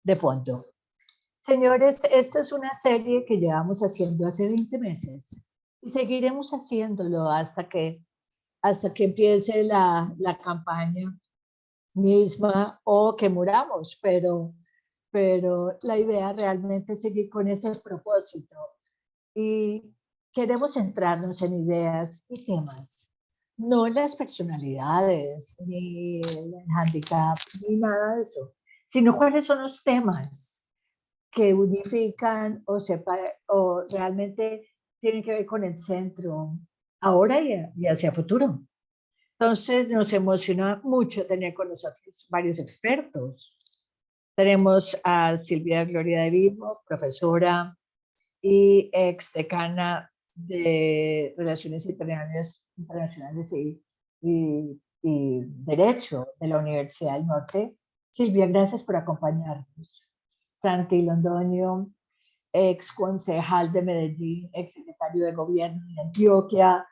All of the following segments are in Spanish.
de fondo. Señores, esto es una serie que llevamos haciendo hace 20 meses y seguiremos haciéndolo hasta que empiece la campaña misma o que muramos, pero la idea realmente es seguir con ese propósito y queremos centrarnos en ideas y temas, no en las personalidades, ni el handicap, ni nada de eso, sino cuáles son los temas que unifican o realmente tienen que ver con el centro ahora y hacia futuro. Entonces nos emociona mucho tener con nosotros varios expertos. Tenemos a Silvia Gloria de Vivo, profesora y ex decana de Relaciones Internacionales y Derecho de la Universidad del Norte. Silvia, gracias por acompañarnos. Santi Londoño, ex concejal de Medellín, ex secretario de Gobierno de Antioquia,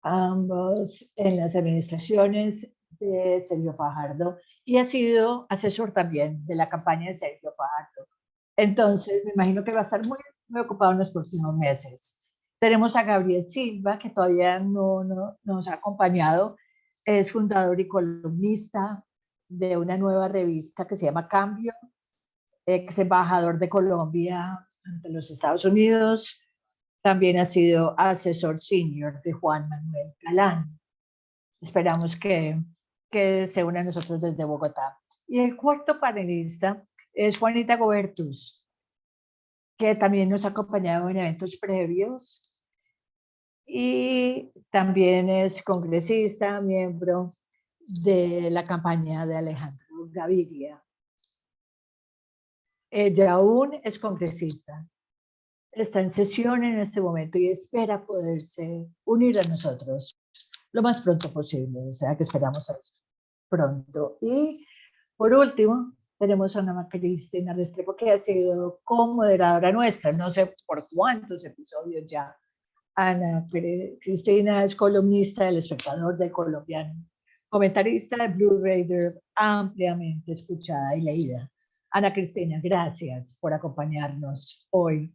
ambos en las administraciones de Sergio Fajardo y ha sido asesor también de la campaña de Sergio Fajardo. Entonces, me imagino que va a estar muy, muy ocupado en los próximos meses. Tenemos a Gabriel Silva, que todavía no nos ha acompañado, es fundador y columnista de una nueva revista que se llama Cambio, ex embajador de Colombia ante los Estados Unidos, también ha sido asesor senior de Juan Manuel Galán. Esperamos que se una a nosotros desde Bogotá. Y el cuarto panelista es Juanita Gobertus, que también nos ha acompañado en eventos previos y también es congresista, miembro de la campaña de Alejandro Gaviria. Ella aún es congresista, está en sesión en este momento y espera poderse unir a nosotros lo más pronto posible, o sea que esperamos eso pronto. Y por último, tenemos a Ana Cristina Restrepo, que ha sido co-moderadora nuestra, no sé por cuántos episodios ya. Ana Cristina es columnista del Espectador, del Colombiano, comentarista de Blue Raider, ampliamente escuchada y leída. Ana Cristina, gracias por acompañarnos hoy.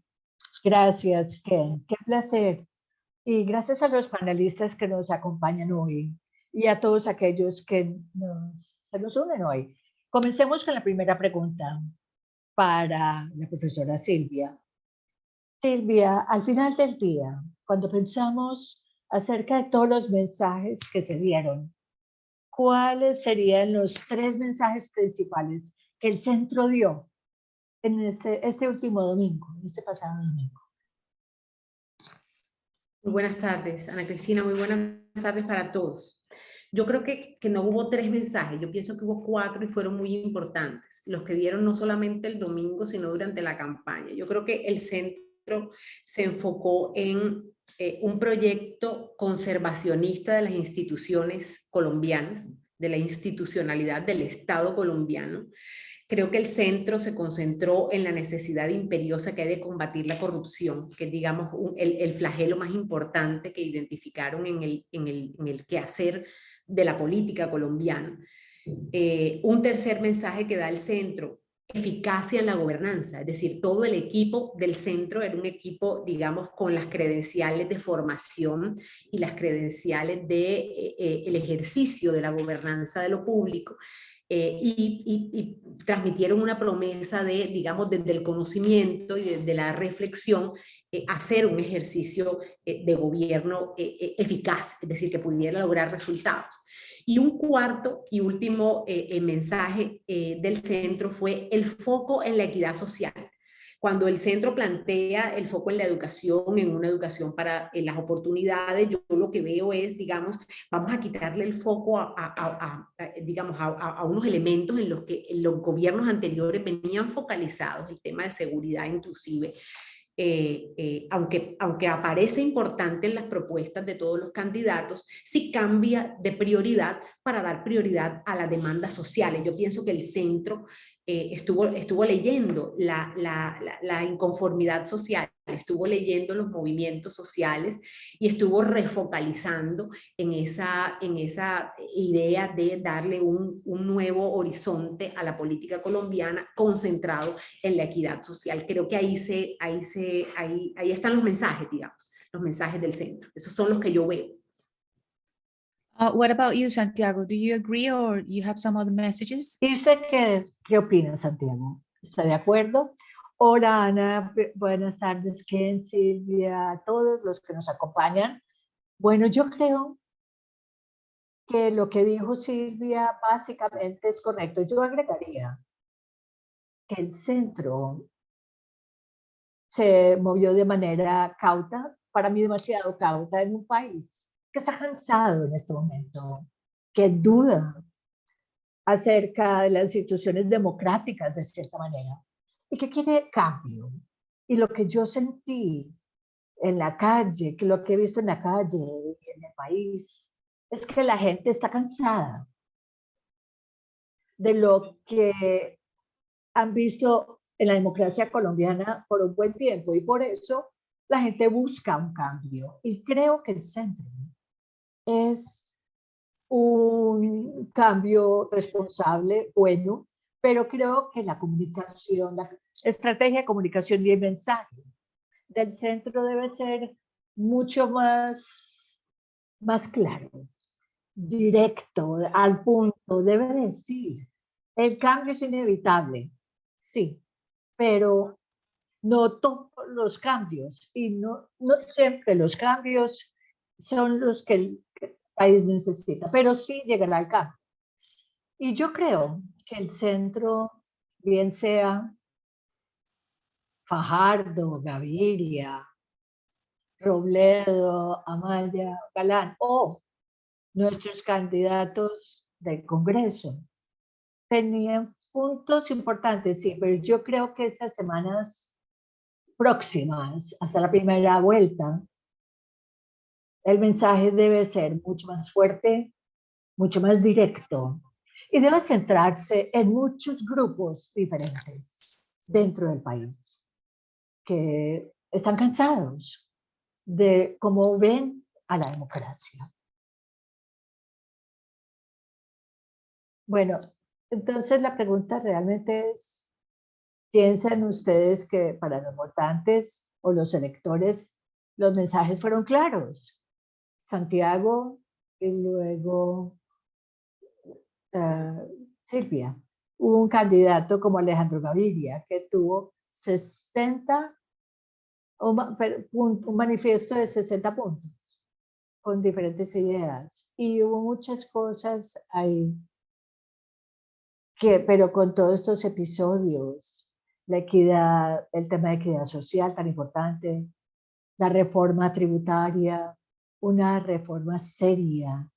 Gracias, Ken. Qué placer. Y gracias a los panelistas que nos acompañan hoy y a todos aquellos que se nos unen hoy. Comencemos con la primera pregunta para la profesora Silvia. Silvia, al final del día, cuando pensamos acerca de todos los mensajes que se dieron, ¿cuáles serían los tres mensajes principales que el centro dio en este último domingo, en este pasado domingo? Muy buenas tardes, Ana Cristina, muy buenas tardes para todos. Yo creo que no hubo tres mensajes, yo pienso que hubo cuatro y fueron muy importantes, los que dieron no solamente el domingo, sino durante la campaña. Yo creo que el centro se enfocó en un proyecto conservacionista de las instituciones colombianas, de la institucionalidad del Estado colombiano. Creo que el centro se concentró en la necesidad imperiosa que hay de combatir la corrupción, que es, digamos, el flagelo más importante que identificaron en el quehacer de la política colombiana. Un tercer mensaje que da el centro: eficacia en la gobernanza, es decir, todo el equipo del centro era un equipo, digamos, con las credenciales de formación y las credenciales de el ejercicio de la gobernanza de lo público. Y transmitieron una promesa de, digamos, desde el conocimiento y desde la reflexión, hacer un ejercicio de gobierno eficaz, es decir, que pudiera lograr resultados. Y un cuarto y último mensaje del centro fue el foco en la equidad social. Cuando el centro plantea el foco en la educación, en una educación para las oportunidades, yo lo que veo es, digamos, vamos a quitarle el foco digamos, a unos elementos en los que los gobiernos anteriores venían focalizados, el tema de seguridad inclusive, aunque aparece importante en las propuestas de todos los candidatos, sí cambia de prioridad para dar prioridad a las demandas sociales. Yo pienso que el centro estuvo leyendo la inconformidad social, estuvo leyendo los movimientos sociales y estuvo refocalizando en esa idea de darle un nuevo horizonte a la política colombiana concentrado en la equidad social. Creo que ahí están los mensajes, digamos, los mensajes del centro. Esos son los que yo veo. What about you, Santiago? Do you agree or you have some other messages? ¿Y usted qué opina, Santiago? ¿Está de acuerdo? Hola, Ana. Buenas tardes, Ken, Silvia, a todos los que nos acompañan. Bueno, yo creo que lo que dijo Silvia básicamente es correcto. Yo agregaría que el centro se movió de manera cauta, para mí demasiado cauta, en un país que está cansado en este momento, que duda acerca de las instituciones democráticas de cierta manera y que quiere cambio. Y lo que yo sentí en la calle, que lo que he visto en la calle y en el país, es que la gente está cansada de lo que han visto en la democracia colombiana por un buen tiempo y por eso la gente busca un cambio. Y creo que el centro es un cambio responsable, bueno, pero creo que la comunicación, la estrategia de comunicación y el mensaje del centro debe ser mucho más claro, directo, al punto, debe decir, el cambio es inevitable, sí, pero no todos los cambios y no siempre los cambios son los que el país necesita, pero sí llegará al cambio. Y yo creo que el centro, bien sea Fajardo, Gaviria, Robledo, Amaya, Galán o nuestros candidatos del Congreso, tenían puntos importantes, sí, pero yo creo que estas semanas próximas, hasta la primera vuelta, el mensaje debe ser mucho más fuerte, mucho más directo y debe centrarse en muchos grupos diferentes dentro del país que están cansados de cómo ven a la democracia. Bueno, entonces la pregunta realmente es, ¿piensan ustedes que para los votantes o los electores los mensajes fueron claros? Santiago y luego Silvia. Hubo un candidato como Alejandro Gaviria que tuvo 60, un manifiesto de 60 puntos con diferentes ideas y hubo muchas cosas ahí pero con todos estos episodios, la equidad, el tema de equidad social tan importante, la reforma tributaria, una reforma seria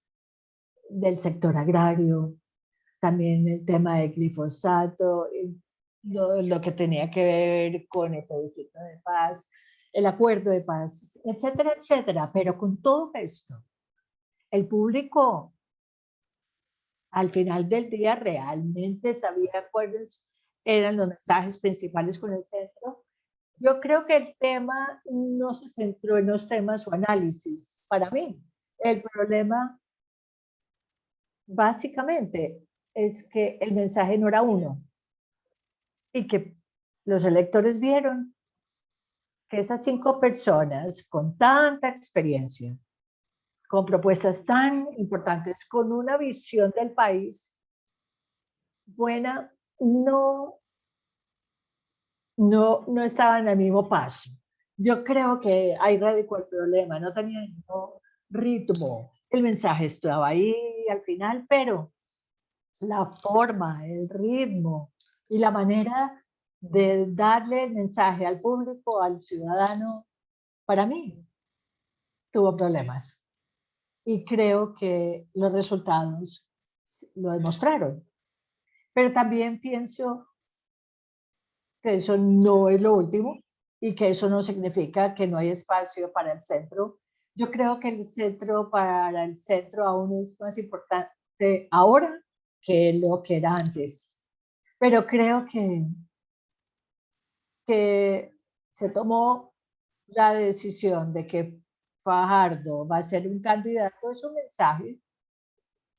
del sector agrario, también el tema del glifosato, lo que tenía que ver con el plebiscito de paz, el acuerdo de paz, etcétera, etcétera. Pero con todo esto, el público al final del día realmente sabía cuáles eran los mensajes principales con el centro. Yo creo que el tema no se centró en los temas o análisis. Para mí, el problema básicamente es que el mensaje no era uno y que los electores vieron que esas 5 personas con tanta experiencia, con propuestas tan importantes, con una visión del país buena, no estaban al mismo paso. Yo creo que ahí radicó el problema, no tenía el mismo ritmo. El mensaje estaba ahí al final, pero la forma, el ritmo y la manera de darle el mensaje al público, al ciudadano, para mí, tuvo problemas. Y creo que los resultados lo demostraron. Pero también pienso que eso no es lo último y que eso no significa que no hay espacio para el centro. Yo creo que el centro para el centro aún es más importante ahora que lo que era antes. pero creo que se tomó la decisión de que Fajardo va a ser un candidato. Es un mensaje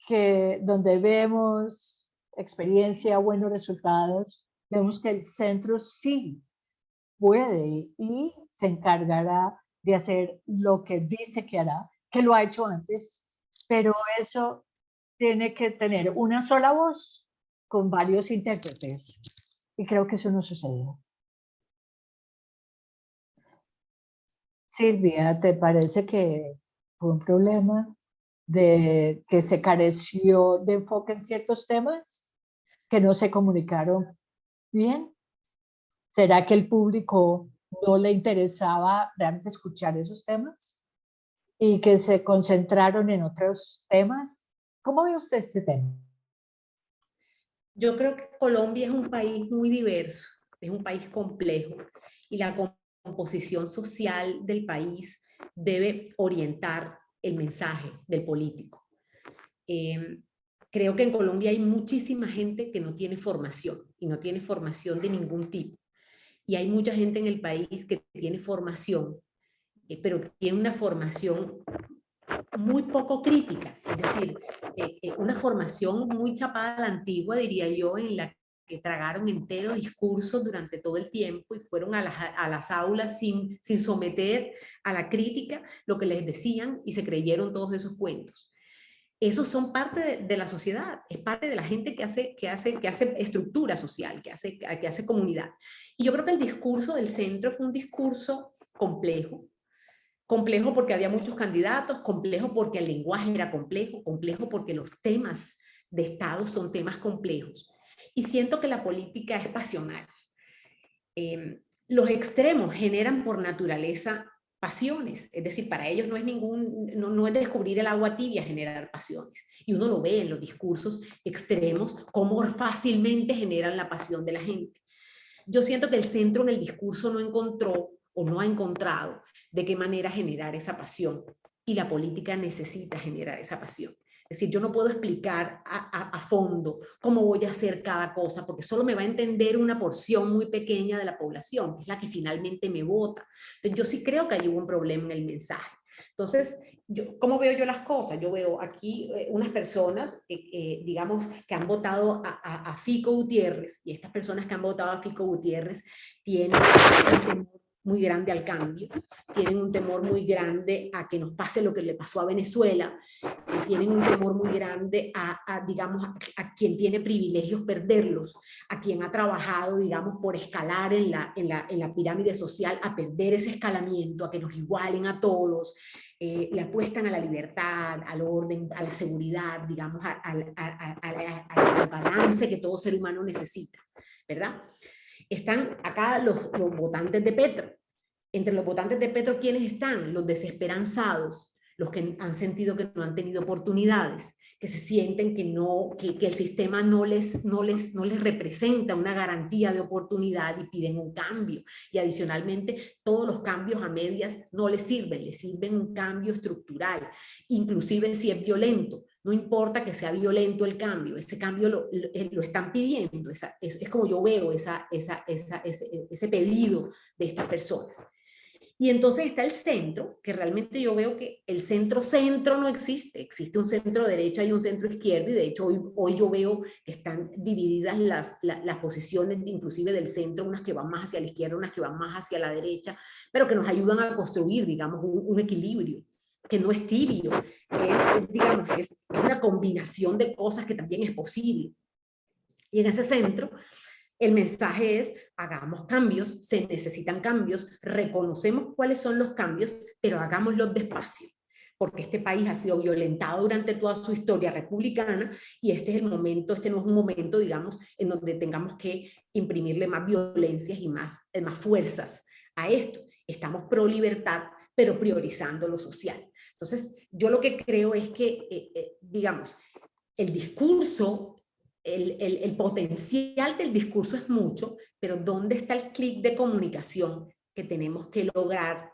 que donde vemos experiencia, buenos resultados, vemos que el centro sí puede y se encargará de hacer lo que dice que hará, que lo ha hecho antes, pero eso tiene que tener una sola voz con varios intérpretes. Y creo que eso no sucedió. Silvia, ¿te parece que fue un problema de que se careció de enfoque en ciertos temas, que no se comunicaron bien? ¿Será que el público no le interesaba realmente escuchar esos temas y que se concentraron en otros temas? ¿Cómo ve usted este tema? Yo creo que Colombia es un país muy diverso, es un país complejo y la composición social del país debe orientar el mensaje del político. Creo que en Colombia hay muchísima gente que no tiene formación y no tiene formación de ningún tipo. Y hay mucha gente en el país que tiene formación, pero tiene una formación muy poco crítica, es decir, una formación muy chapada a la antigua, diría yo, en la que tragaron entero discursos durante todo el tiempo y fueron a las aulas sin someter a la crítica lo que les decían y se creyeron todos esos cuentos. Esos son parte de la sociedad, es parte de la gente que hace estructura social, que hace comunidad. Y yo creo que el discurso del centro fue un discurso complejo, complejo porque había muchos candidatos, complejo porque el lenguaje era complejo, complejo porque los temas de Estado son temas complejos. Y siento que la política es pasional. Los extremos generan por naturaleza pasiones, es decir, para ellos no es descubrir el agua tibia generar pasiones. Y uno lo ve en los discursos extremos, cómo fácilmente generan la pasión de la gente. Yo siento que el centro en el discurso no encontró o no ha encontrado de qué manera generar esa pasión, y la política necesita generar esa pasión. Es decir, yo no puedo explicar a fondo cómo voy a hacer cada cosa, porque solo me va a entender una porción muy pequeña de la población, que es la que finalmente me vota. Entonces, yo sí creo que hay un problema en el mensaje. Entonces, ¿cómo veo yo las cosas? Yo veo aquí unas personas, digamos, que han votado a Fico Gutiérrez, y estas personas que han votado a Fico Gutiérrez tienen un temor muy grande al cambio, tienen un temor muy grande a que nos pase lo que le pasó a Venezuela, tienen un temor muy grande digamos, a quien tiene privilegios perderlos, a quien ha trabajado, digamos, por escalar en la pirámide social, a perder ese escalamiento, a que nos igualen a todos. Le apuestan a la libertad, al orden, a la seguridad, digamos, al balance que todo ser humano necesita, ¿verdad? Están acá los votantes de Petro. Entre los votantes de Petro, ¿quiénes están? Los desesperanzados, los que han sentido que no han tenido oportunidades, que se sienten que el sistema no les representa una garantía de oportunidad y piden un cambio. Y adicionalmente, todos los cambios a medias no les sirven un cambio estructural, inclusive si es violento. No importa que sea violento el cambio, ese cambio lo están pidiendo. Es como yo veo ese pedido de estas personas. Y entonces está el centro, que realmente yo veo que el centro no existe. Existe un centro derecha y un centro izquierda, y de hecho hoy yo veo que están divididas las posiciones, inclusive del centro, unas que van más hacia la izquierda, unas que van más hacia la derecha, pero que nos ayudan a construir, digamos, un equilibrio, que no es tibio, digamos, es una combinación de cosas que también es posible. Y en ese centro, el mensaje es: hagamos cambios, se necesitan cambios, reconocemos cuáles son los cambios, pero hagámoslos despacio, porque este país ha sido violentado durante toda su historia republicana, y este es el momento, este no es un momento, digamos, en donde tengamos que imprimirle más violencias y más fuerzas a esto. Estamos pro libertad, pero priorizando lo social. Entonces, yo lo que creo es que, digamos, el discurso, el potencial del discurso es mucho, pero ¿dónde está el clic de comunicación que tenemos que lograr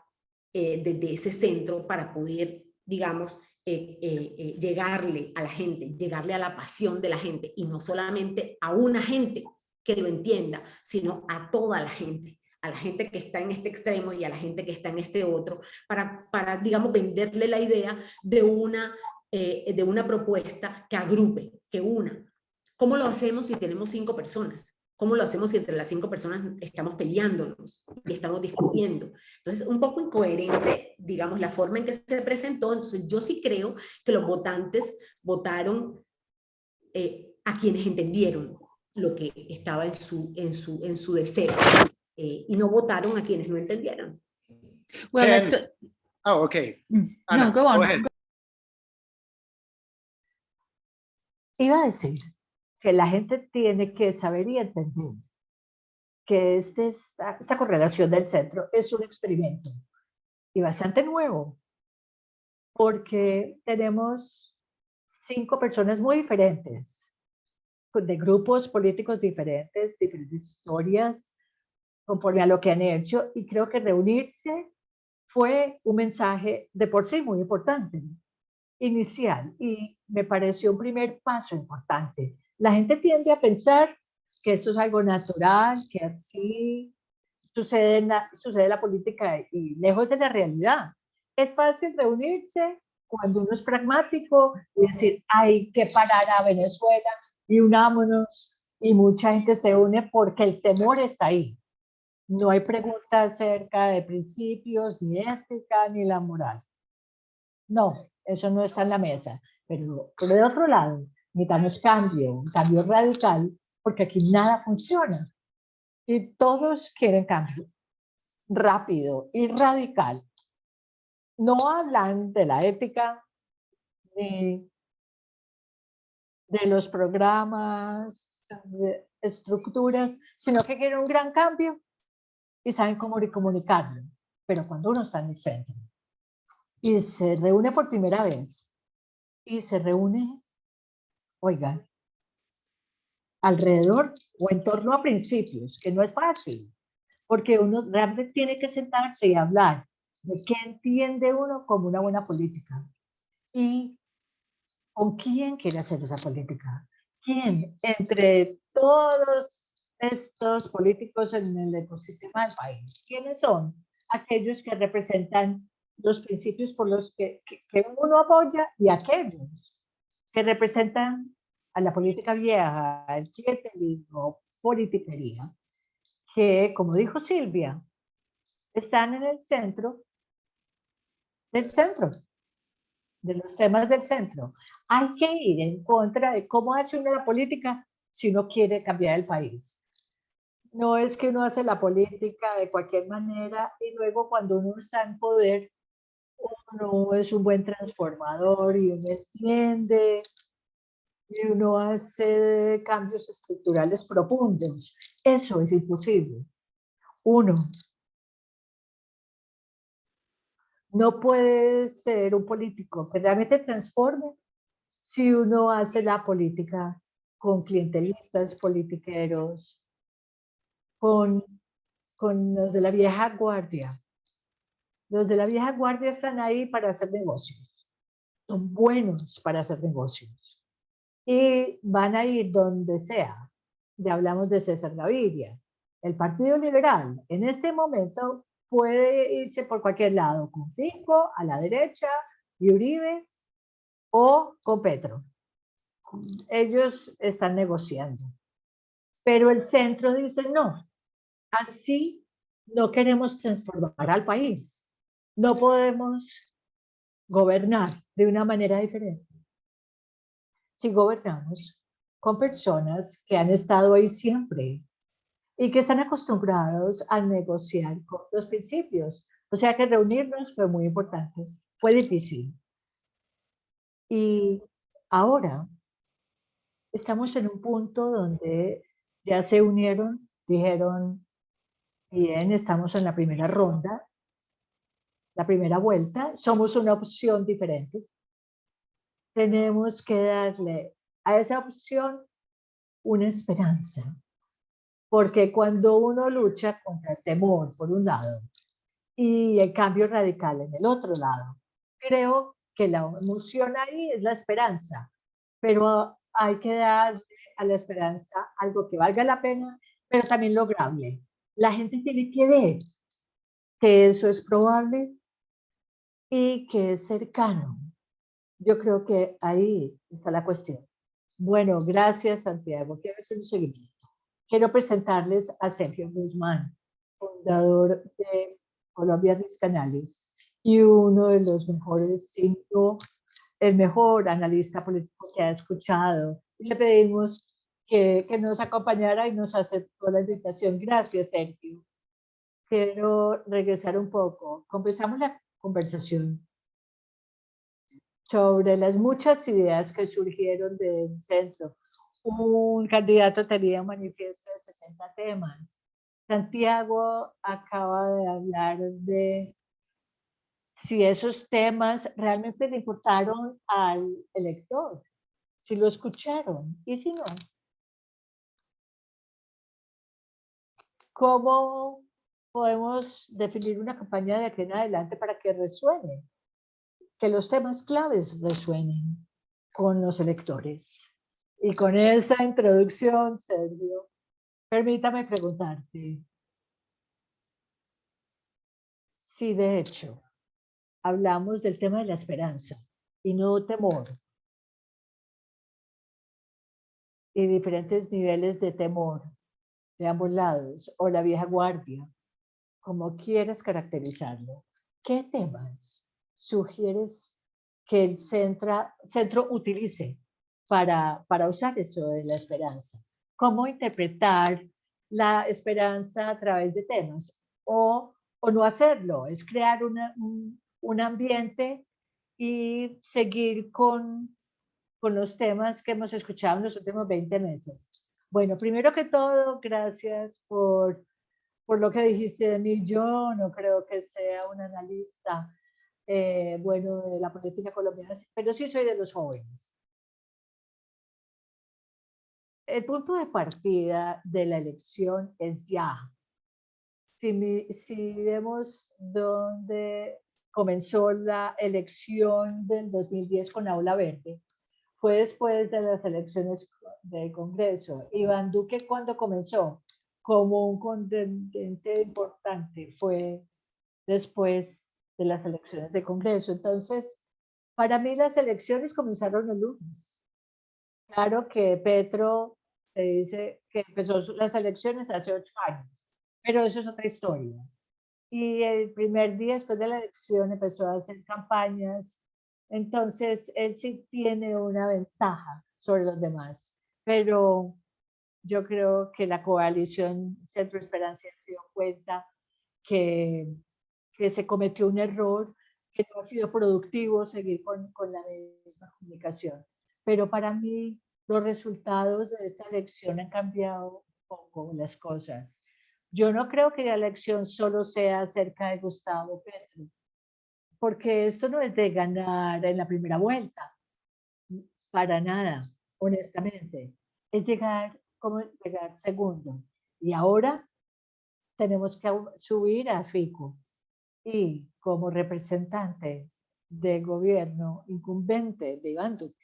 desde ese centro para poder, digamos, llegarle a la gente, llegarle a la pasión de la gente, y no solamente a una gente, que lo entienda, sino a toda la gente que está en este extremo y a la gente que está en este otro, para digamos, venderle la idea de una propuesta que agrupe, que una. ¿Cómo lo hacemos si tenemos 5 personas? ¿Cómo lo hacemos si entre las 5 personas estamos peleándonos y estamos discutiendo? Entonces, un poco incoherente, digamos, la forma en que se presentó. Entonces, yo sí creo que los votantes votaron a quienes entendieron lo que estaba en su deseo y no votaron a quienes no entendieron. Well, Oh, okay. no, Ana, go on. ahead. Iba a decir que la gente tiene que saber y entender que esta correlación del centro es un experimento y bastante nuevo, porque tenemos 5 personas muy diferentes, de grupos políticos diferentes, diferentes historias, conforme a lo que han hecho, y creo que reunirse fue un mensaje de por sí muy importante, inicial, y me pareció un primer paso importante. La gente tiende a pensar que esto es algo natural, que así sucede la política y lejos de la realidad. Es fácil reunirse cuando uno es pragmático y decir, hay que parar a Venezuela y unámonos, y mucha gente se une porque el temor está ahí. No hay pregunta acerca de principios, ni ética, ni la moral. No, eso no está en la mesa. Pero por el otro lado, necesitamos un cambio radical, porque aquí nada funciona. Y todos quieren cambio rápido y radical. No hablan de la ética, ni de los programas, de estructuras, sino que quieren un gran cambio y saben cómo comunicarlo. Pero cuando uno está en el centro y se reúne por primera vez, y se reúne, oiga, alrededor o en torno a principios, que no es fácil, porque uno realmente tiene que sentarse y hablar de qué entiende uno como una buena política y con quién quiere hacer esa política. ¿Quién entre todos estos políticos en el ecosistema del país? ¿Quiénes son aquellos que representan los principios por los que uno apoya y aquellos que representan a la política vieja, el clientelismo, politiquería, que, como dijo Silvia, están en el centro del centro, de los temas del centro. Hay que ir en contra de cómo hace uno la política si uno quiere cambiar el país. No es que uno hace la política de cualquier manera y luego cuando uno está en poder, uno es un buen transformador y uno entiende y uno hace cambios estructurales profundos. Eso es imposible. Uno no puede ser un político que realmente transforme si uno hace la política con clientelistas, politiqueros, con los de la vieja guardia. Los de la vieja guardia están ahí para hacer negocios. Son buenos para hacer negocios. Y van a ir donde sea. Ya hablamos de César Gaviria. El Partido Liberal en este momento puede irse por cualquier lado, con Fico a la derecha y Uribe, o con Petro. Ellos están negociando. Pero el centro dice no, así no queremos transformar al país. No podemos gobernar de una manera diferente. Si gobernamos con personas que han estado ahí siempre y que están acostumbrados a negociar con los principios. O sea que reunirnos fue muy importante, fue difícil. Y ahora estamos en un punto donde ya se unieron, dijeron, bien, estamos en la primera ronda, la primera vuelta, somos una opción diferente. Tenemos que darle a esa opción una esperanza, porque cuando uno lucha contra el temor, por un lado, y el cambio radical en el otro lado, creo que la emoción ahí es la esperanza, pero hay que dar a la esperanza algo que valga la pena, pero también lograble. La gente tiene que ver que eso es probable y que es cercano. Yo creo que ahí está la cuestión. Bueno, gracias, Santiago. Quiero hacer un seguimiento. Quiero presentarles a Sergio Guzmán, fundador de Colombia Risk Canales y uno de los mejores, si no el mejor analista político que ha escuchado. Y le pedimos que nos acompañara y nos aceptó la invitación. Gracias, Sergio. Quiero regresar un poco. Comenzamos la conversación sobre las muchas ideas que surgieron del centro. Un candidato tenía un manifiesto de 60 temas. Santiago acaba de hablar de si esos temas realmente le importaron al elector, si lo escucharon y si no. ¿Cómo podemos definir una campaña de aquí en adelante para que resuene? Que los temas claves resuenen con los electores. Y con esa introducción, Sergio, permítame preguntarte si de hecho hablamos del tema de la esperanza y no temor, y diferentes niveles de temor de ambos lados, o la vieja guardia, como quieras caracterizarlo. ¿Qué temas sugieres que el centro utilice para usar eso de la esperanza? ¿Cómo interpretar la esperanza a través de temas? O no hacerlo, es crear un ambiente y seguir con los temas que hemos escuchado en los últimos 20 meses. Bueno, primero que todo, gracias por lo que dijiste de mí. Yo no creo que sea un analista, bueno, de la política colombiana, pero sí soy de los jóvenes. El punto de partida de la elección es ya. Si vemos dónde comenzó la elección del 2010 con Aula Verde, fue después de las elecciones del Congreso. Iván Duque, cuando comenzó como un contendiente importante, fue después de las elecciones del Congreso. Entonces, para mí las elecciones comenzaron el lunes. Claro que Petro se dice que empezó las elecciones hace 8 años, pero eso es otra historia. Y el primer día después de la elección empezó a hacer campañas, entonces él sí tiene una ventaja sobre los demás, pero yo creo que la coalición Centro Esperanza se dio cuenta que, que se cometió un error, que no ha sido productivo seguir con la misma comunicación. Pero para mí los resultados de esta elección han cambiado un poco las cosas. Yo no creo que la elección solo sea acerca de Gustavo Petro, porque esto no es de ganar en la primera vuelta, para nada, honestamente. Es llegar, como llegar segundo. Y ahora tenemos que subir a Fico. Y como representante del gobierno incumbente de Iván Duque,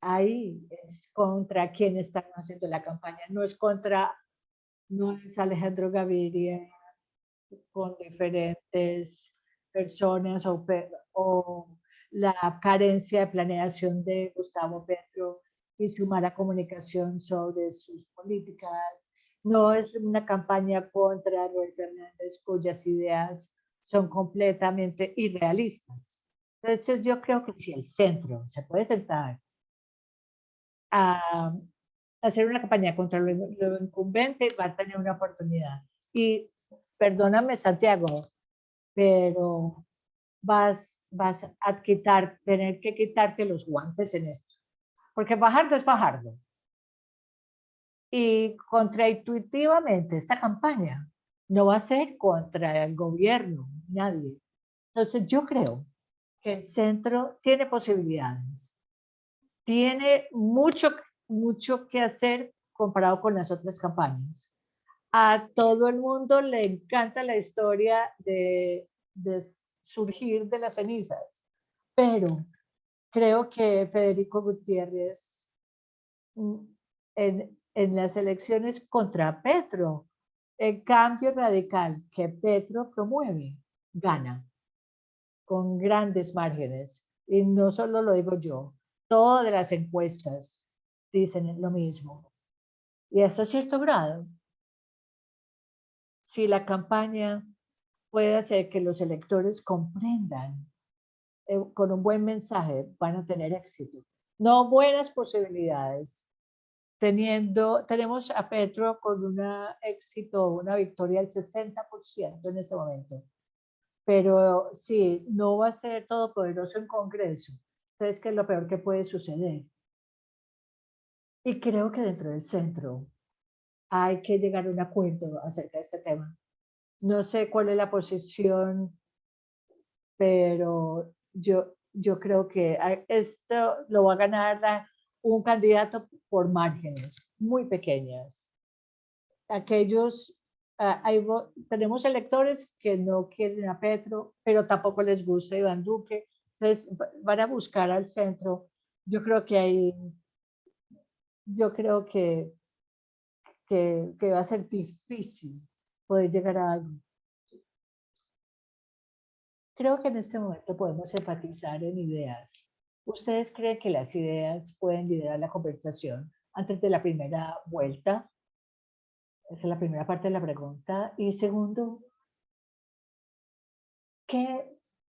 ahí es contra quien están haciendo la campaña, no es Alejandro Gaviria con diferentes personas o la carencia de planeación de Gustavo Petro y su mala comunicación sobre sus políticas. No es una campaña contra Roy Fernández, cuyas ideas son completamente irrealistas. Entonces yo creo que si el centro se puede sentar a hacer una campaña contra lo incumbente, va a tener una oportunidad. Y perdóname, Santiago, pero vas a tener que quitarte los guantes en esto. Porque Fajardo es Fajardo. Y contraintuitivamente esta campaña no va a ser contra el gobierno, nadie. Entonces yo creo que el centro tiene posibilidades. Tiene mucho que hacer comparado con las otras campañas. A todo el mundo le encanta la historia de surgir de las cenizas, pero creo que Federico Gutiérrez en las elecciones contra Petro. El cambio radical que Petro promueve gana con grandes márgenes. Y no solo lo digo yo, todas las encuestas dicen lo mismo. Y hasta cierto grado, si la campaña puede hacer que los electores comprendan con un buen mensaje, van a tener éxito. No buenas posibilidades. Tenemos a Petro con un éxito, una victoria del 60% en este momento. Pero sí, no va a ser todopoderoso en Congreso. Entonces, ¿qué es lo peor que puede suceder? Y creo que dentro del centro hay que llegar a un acuerdo acerca de este tema. No sé cuál es la posición, pero yo creo que esto lo va a ganar un candidato por márgenes muy pequeñas. Aquellos, tenemos electores que no quieren a Petro, pero tampoco les gusta Iván Duque. Entonces van a buscar al centro. Yo creo que que va a ser difícil poder llegar a algo. Creo que en este momento podemos enfatizar en ideas. ¿Ustedes creen que las ideas pueden liderar la conversación antes de la primera vuelta? Esa es la primera parte de la pregunta. Y segundo, ¿qué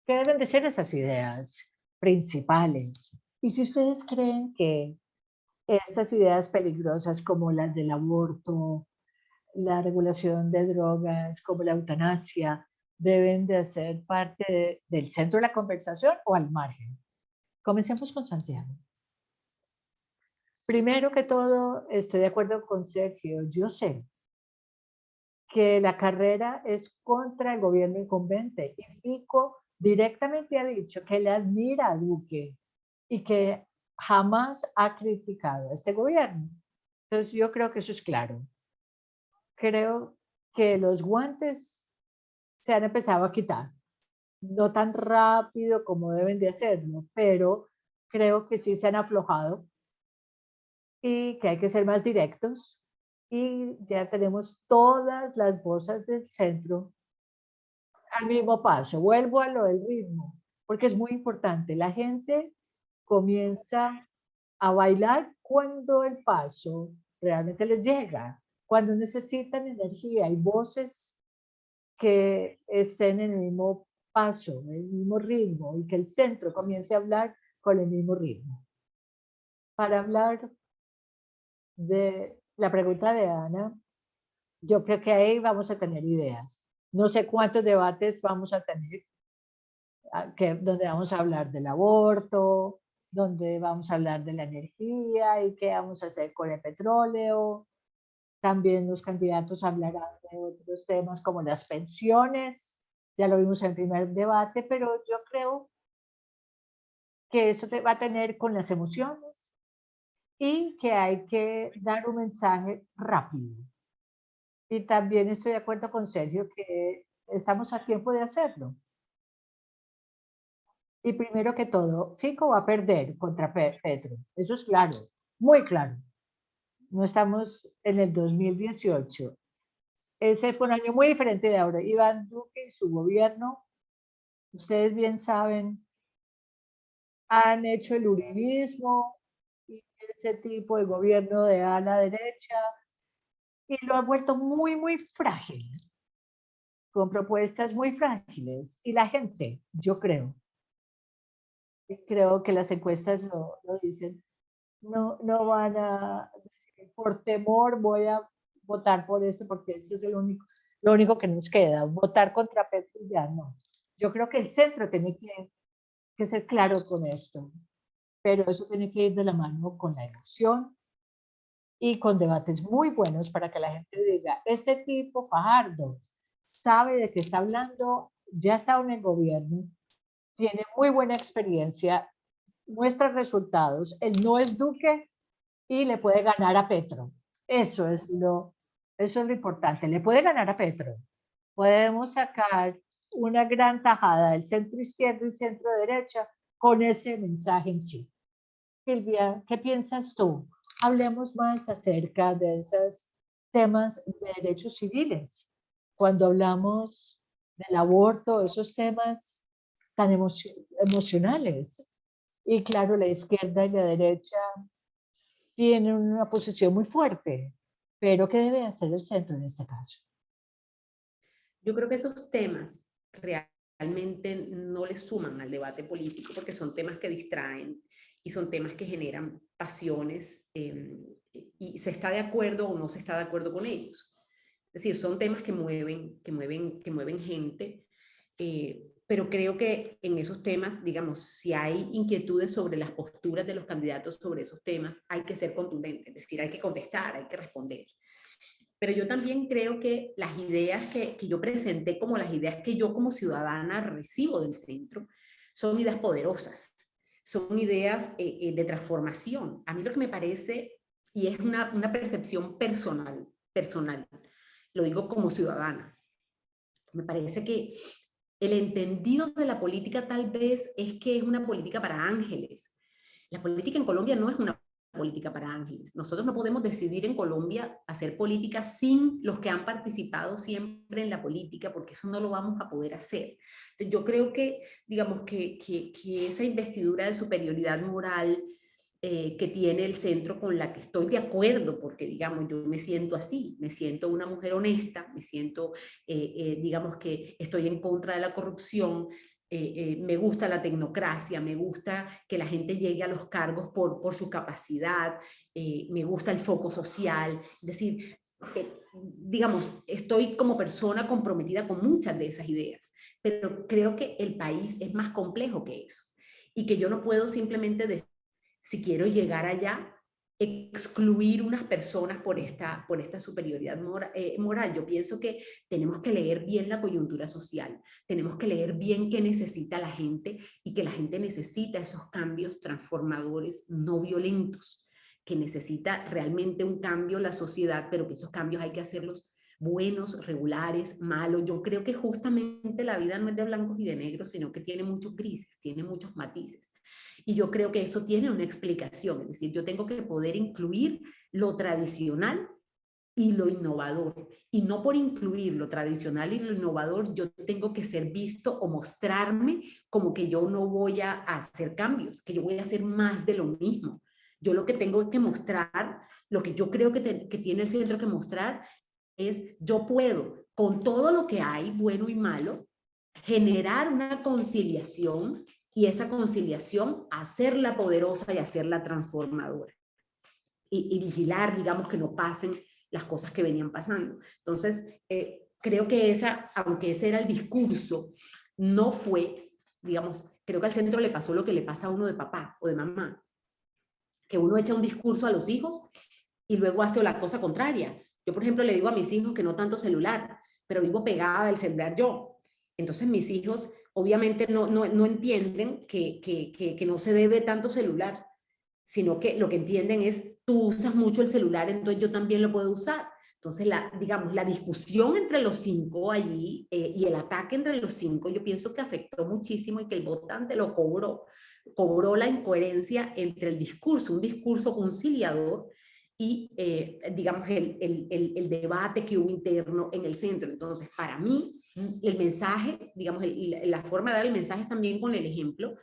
deben de ser esas ideas principales? Y si ustedes creen que estas ideas peligrosas como las del aborto, la regulación de drogas, como la eutanasia, deben de ser parte del centro de la conversación o al margen. Comencemos con Santiago. Primero que todo, estoy de acuerdo con Sergio. Yo sé que la carrera es contra el gobierno incumbente y Fico directamente ha dicho que le admira a Duque y que jamás ha criticado a este gobierno. Entonces yo creo que eso es claro. Creo que los guantes se han empezado a quitar. No tan rápido como deben de hacerlo, pero creo que sí se han aflojado y que hay que ser más directos. Y ya tenemos todas las voces del centro al mismo paso. Vuelvo a lo del ritmo, porque es muy importante. La gente comienza a bailar cuando el paso realmente les llega, cuando necesitan energía y voces que estén en el mismo paso, en el mismo ritmo y que el centro comience a hablar con el mismo ritmo. Para hablar de la pregunta de Ana, yo creo que ahí vamos a tener ideas. No sé cuántos debates vamos a tener, donde vamos a hablar del aborto, donde vamos a hablar de la energía y qué vamos a hacer con el petróleo. También los candidatos hablarán de otros temas como las pensiones. Ya lo vimos en el primer debate, pero yo creo que eso va a tener con las emociones y que hay que dar un mensaje rápido. Y también estoy de acuerdo con Sergio que estamos a tiempo de hacerlo. Y primero que todo, Fico va a perder contra Petro. Eso es claro, muy claro. No estamos en el 2018. Ese fue un año muy diferente de ahora. Iván Duque y su gobierno, ustedes bien saben, han hecho el uribismo y ese tipo de gobierno de ala derecha y lo han vuelto muy, muy frágil, con propuestas muy frágiles. Y la gente, yo creo que las encuestas lo dicen, no van a decir, por temor voy a votar por esto porque eso es lo único que nos queda, votar contra Petro ya no. Yo creo que el centro tiene que ser claro con esto, pero eso tiene que ir de la mano con la emoción y con debates muy buenos para que la gente diga, este tipo Fajardo sabe de qué está hablando, ya está en el gobierno, tiene muy buena experiencia, muestra resultados, él no es Duque y le puede ganar a Petro. Eso es lo importante, le puede ganar a Petro. Podemos sacar una gran tajada del centro izquierdo y centro derecha con ese mensaje en sí. Silvia, ¿qué piensas tú? hablemos más acerca de esos temas de derechos civiles. Cuando hablamos del aborto, esos temas tan emocionales. Y claro, la izquierda y la derecha tienen una posición muy fuerte, pero ¿qué debe hacer el centro en este caso? Yo creo que esos temas realmente no le suman al debate político porque son temas que distraen y son temas que generan pasiones y se está de acuerdo o no se está de acuerdo con ellos. Es decir, son temas que mueven gente, pero creo que en esos temas, digamos, si hay inquietudes sobre las posturas de los candidatos sobre esos temas, hay que ser contundente, es decir, hay que contestar, hay que responder. Pero yo también creo que las ideas que yo presenté como las ideas que yo como ciudadana recibo del centro son ideas poderosas, son ideas de transformación. A mí lo que me parece, y es una percepción personal, lo digo como ciudadana, me parece que el entendido de la política tal vez es que es una política para ángeles. La política en Colombia no es una política para ángeles. Nosotros no podemos decidir en Colombia hacer política sin los que han participado siempre en la política, porque eso no lo vamos a poder hacer. Entonces, yo creo que, digamos, que esa investidura de superioridad moral que tiene el centro con la que estoy de acuerdo, porque digamos, yo me siento así, me siento una mujer honesta, me siento, digamos que estoy en contra de la corrupción, me gusta la tecnocracia, me gusta que la gente llegue a los cargos por su capacidad, me gusta el foco social, es decir, digamos, estoy como persona comprometida con muchas de esas ideas, pero creo que el país es más complejo que eso y que yo no puedo simplemente decir, si quiero llegar allá, excluir unas personas por esta superioridad moral. Yo pienso que tenemos que leer bien la coyuntura social, tenemos que leer bien qué necesita la gente y que la gente necesita esos cambios transformadores no violentos, que necesita realmente un cambio la sociedad, pero que esos cambios hay que hacerlos buenos, regulares, malos. Yo creo que justamente la vida no es de blancos y de negros, sino que tiene muchos grises, tiene muchos matices. Y yo creo que eso tiene una explicación, es decir, yo tengo que poder incluir lo tradicional y lo innovador. Y no por incluir lo tradicional y lo innovador, yo tengo que ser visto o mostrarme como que yo no voy a hacer cambios, que yo voy a hacer más de lo mismo. Yo lo que tengo que mostrar, lo que yo creo que tiene el centro que mostrar es, yo puedo, con todo lo que hay, bueno y malo, generar una conciliación y esa conciliación hacerla poderosa y hacerla transformadora. Y vigilar, digamos, que no pasen las cosas que venían pasando. Entonces, creo que aunque ese era el discurso, no fue, digamos, creo que al centro le pasó lo que le pasa a uno de papá o de mamá, que uno echa un discurso a los hijos y luego hace la cosa contraria. Yo, por ejemplo, le digo a mis hijos que no tanto celular, pero vivo pegada del celular yo. Entonces mis hijos obviamente no entienden que no se debe tanto celular, sino que lo que entienden es, tú usas mucho el celular, entonces yo también lo puedo usar. Entonces, digamos, la discusión entre los 5 allí y el ataque entre los 5, yo pienso que afectó muchísimo y que el votante lo cobró la incoherencia entre el discurso, un discurso conciliador y, digamos, el debate que hubo interno en el centro. Entonces, para mí, el mensaje, digamos, la forma de dar el mensaje es también con el ejemplo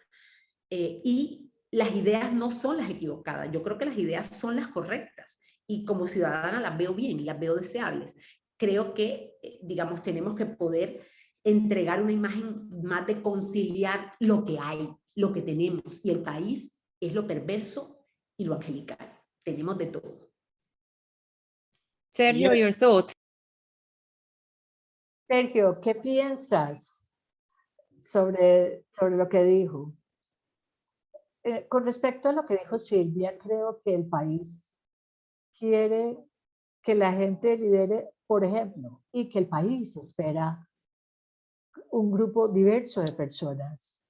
y las ideas no son las equivocadas. Yo creo que las ideas son las correctas y como ciudadana las veo bien y las veo deseables. Creo que, digamos, tenemos que poder entregar una imagen más de conciliar lo que hay, lo que tenemos, y el país es lo perverso y lo angelical. Tenemos de todo. Sergio, your thoughts. Sergio, ¿qué piensas sobre lo que dijo? Con respecto a lo que dijo Silvia, creo que el país quiere que la gente lidere, por ejemplo, y que el país espera un grupo diverso de personas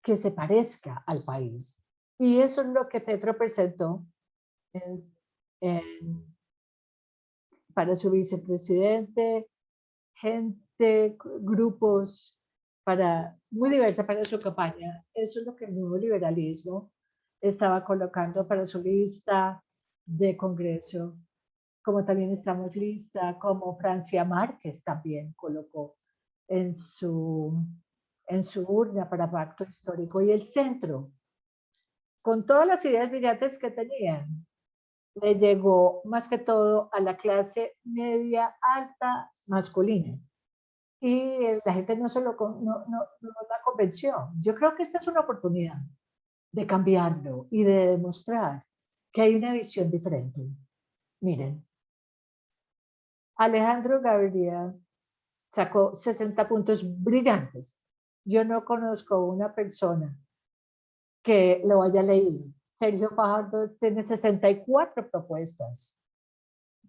que se parezca al país. Y eso es lo que Petro presentó para su vicepresidente, gente, grupos muy diversa para su campaña. Eso es lo que el nuevo liberalismo estaba colocando para su lista de Congreso, como también estamos lista, como Francia Márquez también colocó en su urna para pacto histórico, y el centro, con todas las ideas brillantes que tenían, le llegó más que todo a la clase media alta masculina. Y la gente no la convenció. Yo creo que esta es una oportunidad de cambiarlo y de demostrar que hay una visión diferente. Miren, Alejandro Gaviria sacó 60 puntos brillantes. Yo no conozco una persona que lo haya leído. Sergio Fajardo tiene 64 propuestas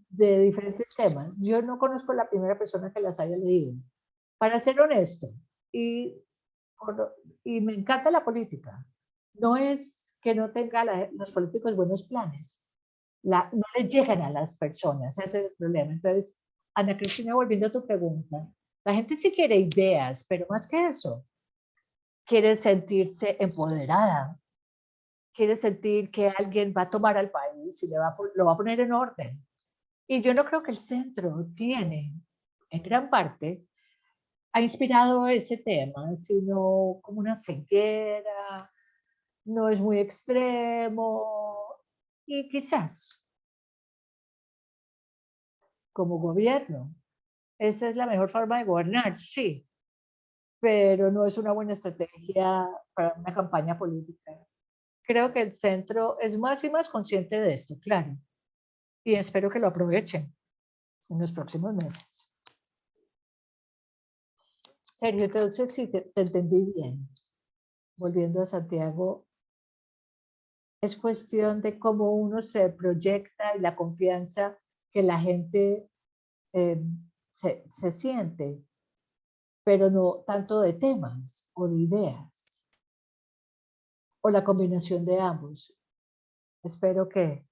de diferentes temas. Yo no conozco la primera persona que las haya leído. Para ser honesto, y, y me encanta la política, no es que no tenga los políticos buenos planes, no les llegan a las personas, ese es el problema. Entonces, Ana Cristina, volviendo a tu pregunta, la gente sí quiere ideas, pero más que eso, quiere sentirse empoderada, quiere sentir que alguien va a tomar al país y lo va a poner en orden. Y yo no creo que el centro tiene, en gran parte, ha inspirado ese tema, sino como una ceguera, no es muy extremo, y quizás como gobierno, esa es la mejor forma de gobernar, sí, pero no es una buena estrategia para una campaña política. Creo que el centro es más y más consciente de esto, claro, y espero que lo aprovechen en los próximos meses. Sergio, entonces sí, te entendí bien. Volviendo a Santiago, es cuestión de cómo uno se proyecta y la confianza que la gente se siente, pero no tanto de temas o de ideas, o la combinación de ambos. Espero que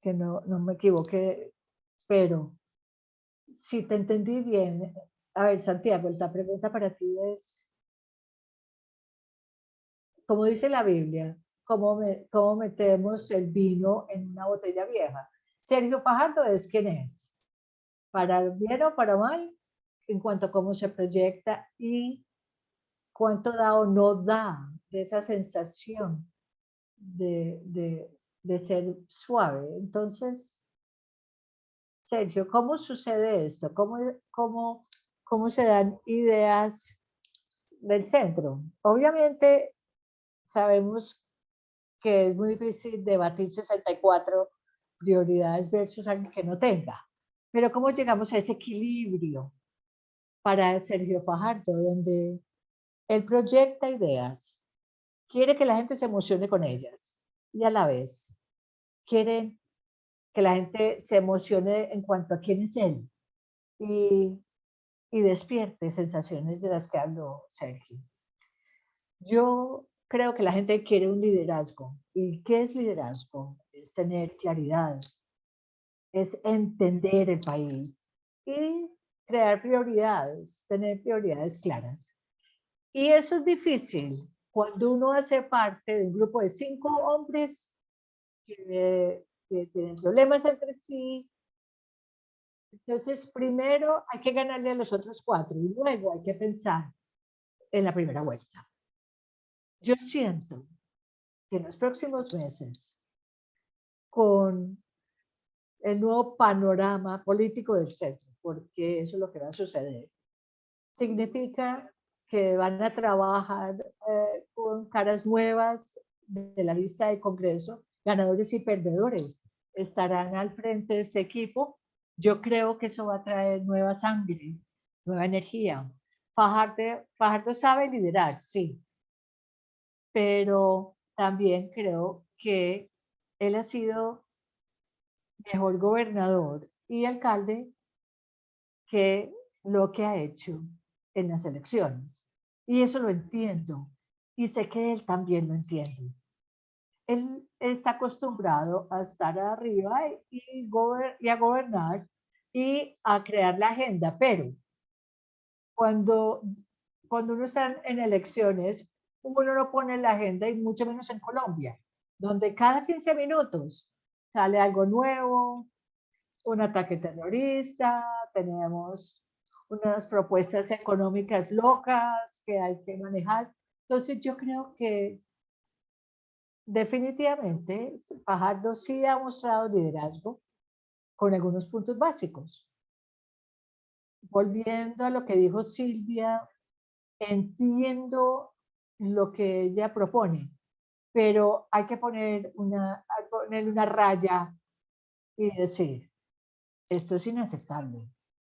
no me equivoque, pero si te entendí bien, a ver, Santiago, la pregunta para ti es, como dice la Biblia, ¿cómo metemos el vino en una botella vieja? Sergio Fajardo es quien es, para bien o para mal, en cuanto a cómo se proyecta y cuánto da o no da de esa sensación de ser suave. Entonces, Sergio, ¿cómo sucede esto? ¿Cómo se dan ideas del centro? Obviamente, sabemos que es muy difícil debatir 64 prioridades versus alguien que no tenga. Pero ¿cómo llegamos a ese equilibrio para Sergio Fajardo, donde él proyecta ideas, quiere que la gente se emocione con ellas y a la vez quiere que la gente se emocione en cuanto a quién es él y despierte sensaciones de las que habló Sergio? Yo creo que la gente quiere un liderazgo. ¿Y qué es liderazgo? Es tener claridad, es entender el país y crear prioridades, tener prioridades claras. Y eso es difícil cuando uno hace parte de un grupo de 5 hombres que tienen problemas entre sí. Entonces, primero hay que ganarle a los otros 4 y luego hay que pensar en la primera vuelta. Yo siento que en los próximos meses, con el nuevo panorama político del centro, porque eso es lo que va a suceder, significa que van a trabajar con caras nuevas de la lista de Congreso, ganadores y perdedores. Estarán al frente de este equipo. Yo creo que eso va a traer nueva sangre, nueva energía. Fajardo sabe liderar, sí, pero también creo que él ha sido mejor gobernador y alcalde que lo que ha hecho en las elecciones. Y eso lo entiendo. Y sé que él también lo entiende. Él está acostumbrado a estar arriba y a gobernar y a crear la agenda, pero cuando uno está en elecciones, uno no pone la agenda y mucho menos en Colombia, donde cada 15 minutos sale algo nuevo, un ataque terrorista, tenemos unas propuestas económicas locas que hay que manejar. Entonces yo creo que definitivamente Fajardo sí ha mostrado liderazgo con algunos puntos básicos. Volviendo a lo que dijo Silvia, entiendo lo que ella propone, pero hay que poner una raya y decir, esto es inaceptable.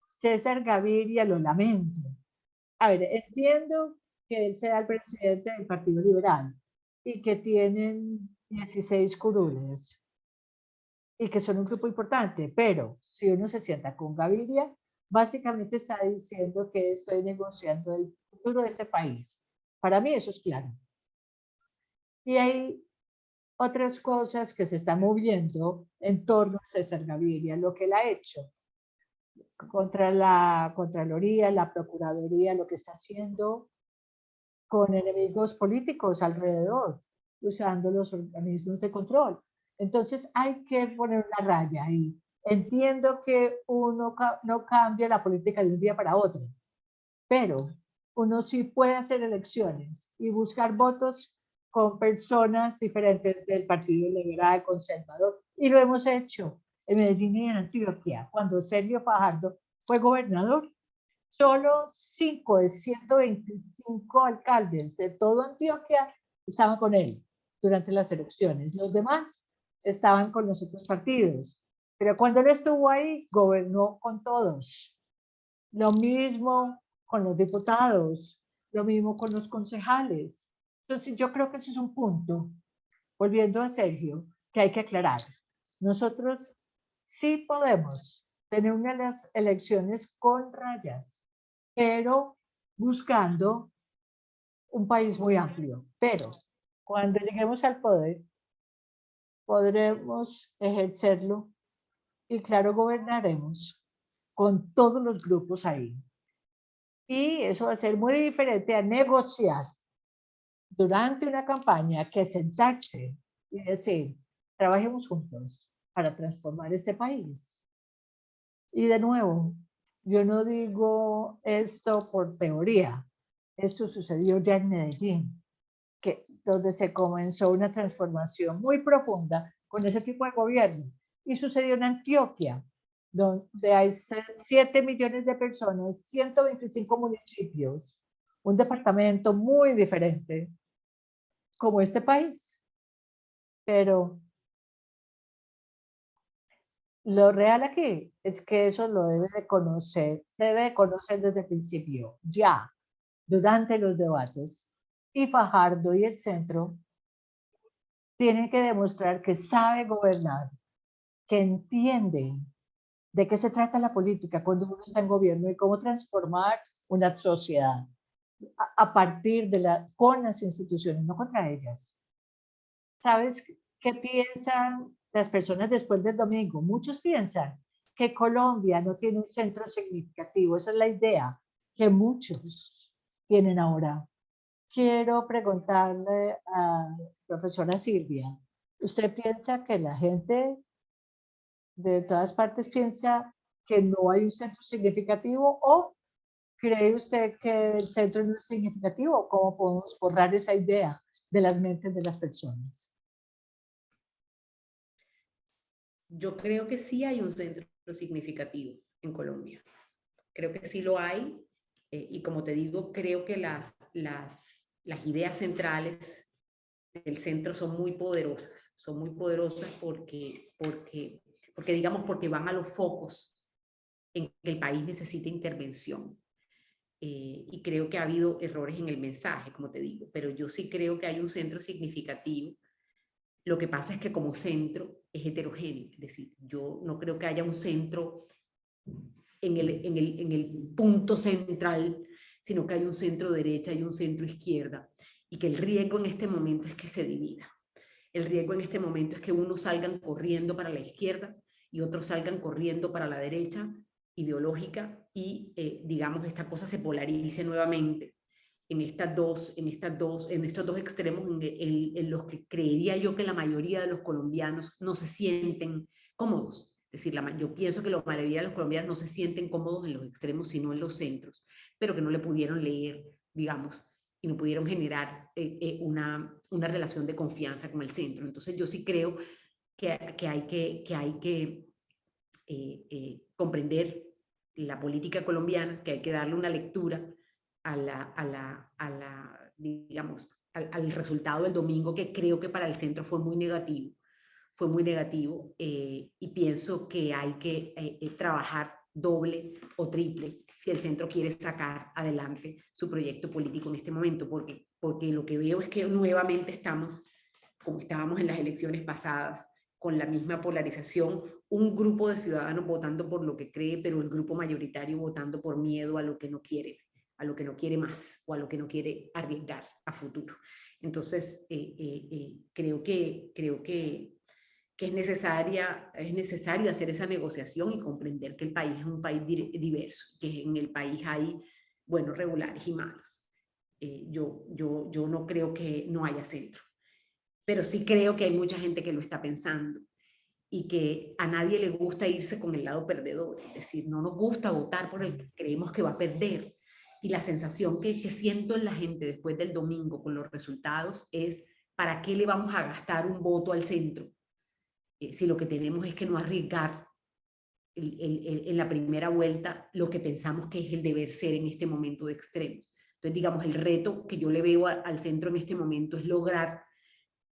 César Gaviria, lo lamento. A ver, entiendo que él sea el presidente del Partido Liberal y que tienen 16 curules y que son un grupo importante, pero si uno se sienta con Gaviria, básicamente está diciendo que estoy negociando el futuro de este país. Para mí eso es claro. Y hay otras cosas que se están moviendo en torno a César Gaviria, lo que él ha hecho contra la Contraloría, la Procuraduría, lo que está haciendo con enemigos políticos alrededor, usando los organismos de control. Entonces hay que poner una raya ahí. Entiendo que uno no cambia la política de un día para otro, pero uno sí puede hacer elecciones y buscar votos con personas diferentes del Partido Liberal, Conservador, y lo hemos hecho en Medellín y en Antioquia, cuando Sergio Fajardo fue gobernador. Solo 5 de 125 alcaldes de toda Antioquia estaban con él durante las elecciones. Los demás estaban con los otros partidos. Pero cuando él estuvo ahí, gobernó con todos. Lo mismo con los diputados, lo mismo con los concejales. Entonces yo creo que ese es un punto, volviendo a Sergio, que hay que aclarar. Nosotros sí podemos tener unas elecciones con rayas, pero buscando un país muy amplio. Pero cuando lleguemos al poder, podremos ejercerlo y claro, gobernaremos con todos los grupos ahí. Y eso va a ser muy diferente a negociar durante una campaña que sentarse y decir, trabajemos juntos para transformar este país. Y de nuevo, yo no digo esto por teoría, esto sucedió ya en Medellín, donde se comenzó una transformación muy profunda con ese tipo de gobierno. Y sucedió en Antioquia, donde hay 7 millones de personas, 125 municipios, un departamento muy diferente como este país. Pero lo real aquí es que eso lo debe de conocer, se debe de conocer desde el principio, ya, durante los debates. Y Fajardo y el centro tienen que demostrar que sabe gobernar, que entiende de qué se trata la política cuando uno está en gobierno y cómo transformar una sociedad a partir de con las instituciones, no contra ellas. ¿Sabes qué piensan las personas después del domingo? Muchos piensan que Colombia no tiene un centro significativo. Esa es la idea que muchos tienen ahora. Quiero preguntarle a la profesora Silvia, ¿usted piensa que la gente de todas partes piensa que no hay un centro significativo o cree usted que el centro no es significativo? ¿Cómo podemos borrar esa idea de las mentes de las personas? Yo creo que sí hay un centro significativo en Colombia. Creo que sí lo hay. Y como te digo, creo que las ideas centrales del centro son muy poderosas. Son muy poderosas porque digamos, porque van a los focos en que el país necesita intervención. Y creo que ha habido errores en el mensaje, como te digo, pero yo sí creo que hay un centro significativo. Lo que pasa es que como centro es heterogéneo, es decir, yo no creo que haya un centro en el punto central, sino que hay un centro derecha y un centro izquierda, y que el riesgo en este momento es que se divida. El riesgo en este momento es que unos salgan corriendo para la izquierda y otros salgan corriendo para la derecha ideológica y, digamos, esta cosa se polarice nuevamente en estos dos extremos en los que creería yo que la mayoría de los colombianos no se sienten cómodos. Es decir, yo pienso que la mayoría de los colombianos no se sienten cómodos en los extremos, sino en los centros, pero que no le pudieron leer, digamos, y no pudieron generar una relación de confianza con el centro. Entonces yo sí creo que hay que comprender la política colombiana, que hay que darle una lectura digamos, al resultado del domingo, que creo que para el centro fue muy negativo, y pienso que hay que trabajar doble o triple si el centro quiere sacar adelante su proyecto político en este momento, porque lo que veo es que nuevamente estamos, como estábamos en las elecciones pasadas, con la misma polarización, un grupo de ciudadanos votando por lo que cree, pero el grupo mayoritario votando por miedo a lo que no quiere más, o a lo que no quiere arriesgar a futuro. Entonces, creo que es necesario hacer esa negociación y comprender que el país es un país diverso, que en el país hay buenos, regulares y malos. Yo no creo que no haya centro, pero sí creo que hay mucha gente que lo está pensando y que a nadie le gusta irse con el lado perdedor. Es decir, no nos gusta votar por el que creemos que va a perder. Y la sensación que siento en la gente después del domingo con los resultados es: ¿para qué le vamos a gastar un voto al centro? Si lo que tenemos es que no arriesgar en la primera vuelta lo que pensamos que es el deber ser en este momento de extremos. Entonces, digamos, el reto que yo le veo al centro en este momento es lograr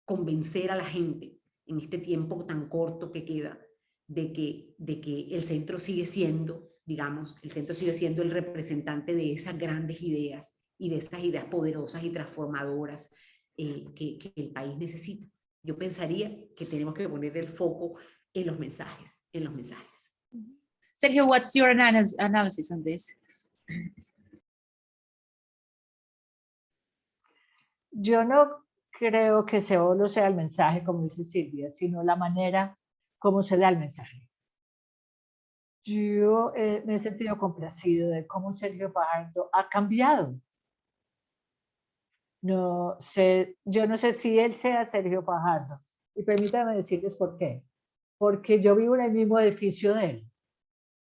convencer a la gente en este tiempo tan corto que queda de que el centro sigue siendo, digamos, el centro sigue siendo el representante de esas grandes ideas y de esas ideas poderosas y transformadoras que el país necesita. Yo pensaría que tenemos que poner el foco en los mensajes, Sergio, what's your analysis on this? Yo no creo que solo sea el mensaje, como dice Silvia, sino la manera como se da el mensaje. Yo me he sentido complacido de cómo Sergio Fajardo ha cambiado. No sé, yo no sé si él sea Sergio Fajardo, y permítanme decirles por qué. Porque yo vivo en el mismo edificio de él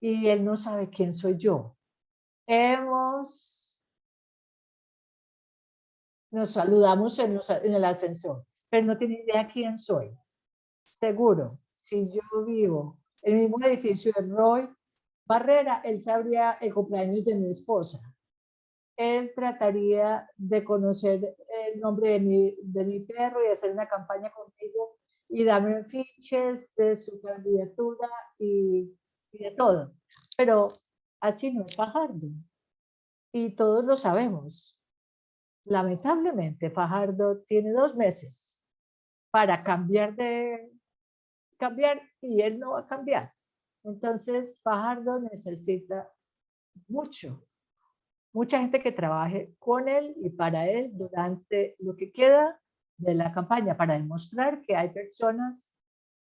y él no sabe quién soy yo. Nos saludamos en el ascensor, pero no tiene idea quién soy. Seguro, si yo vivo en el mismo edificio de Roy Barrera, él sabría el cumpleaños de mi esposa. Él trataría de conocer el nombre de mi perro y hacer una campaña conmigo y darme fiches de su candidatura y de todo. Pero así no es Fajardo. Y todos lo sabemos. Lamentablemente, Fajardo tiene 2 meses para cambiar y él no va a cambiar. Entonces, Fajardo necesita mucha gente que trabaje con él y para él durante lo que queda de la campaña, para demostrar que hay personas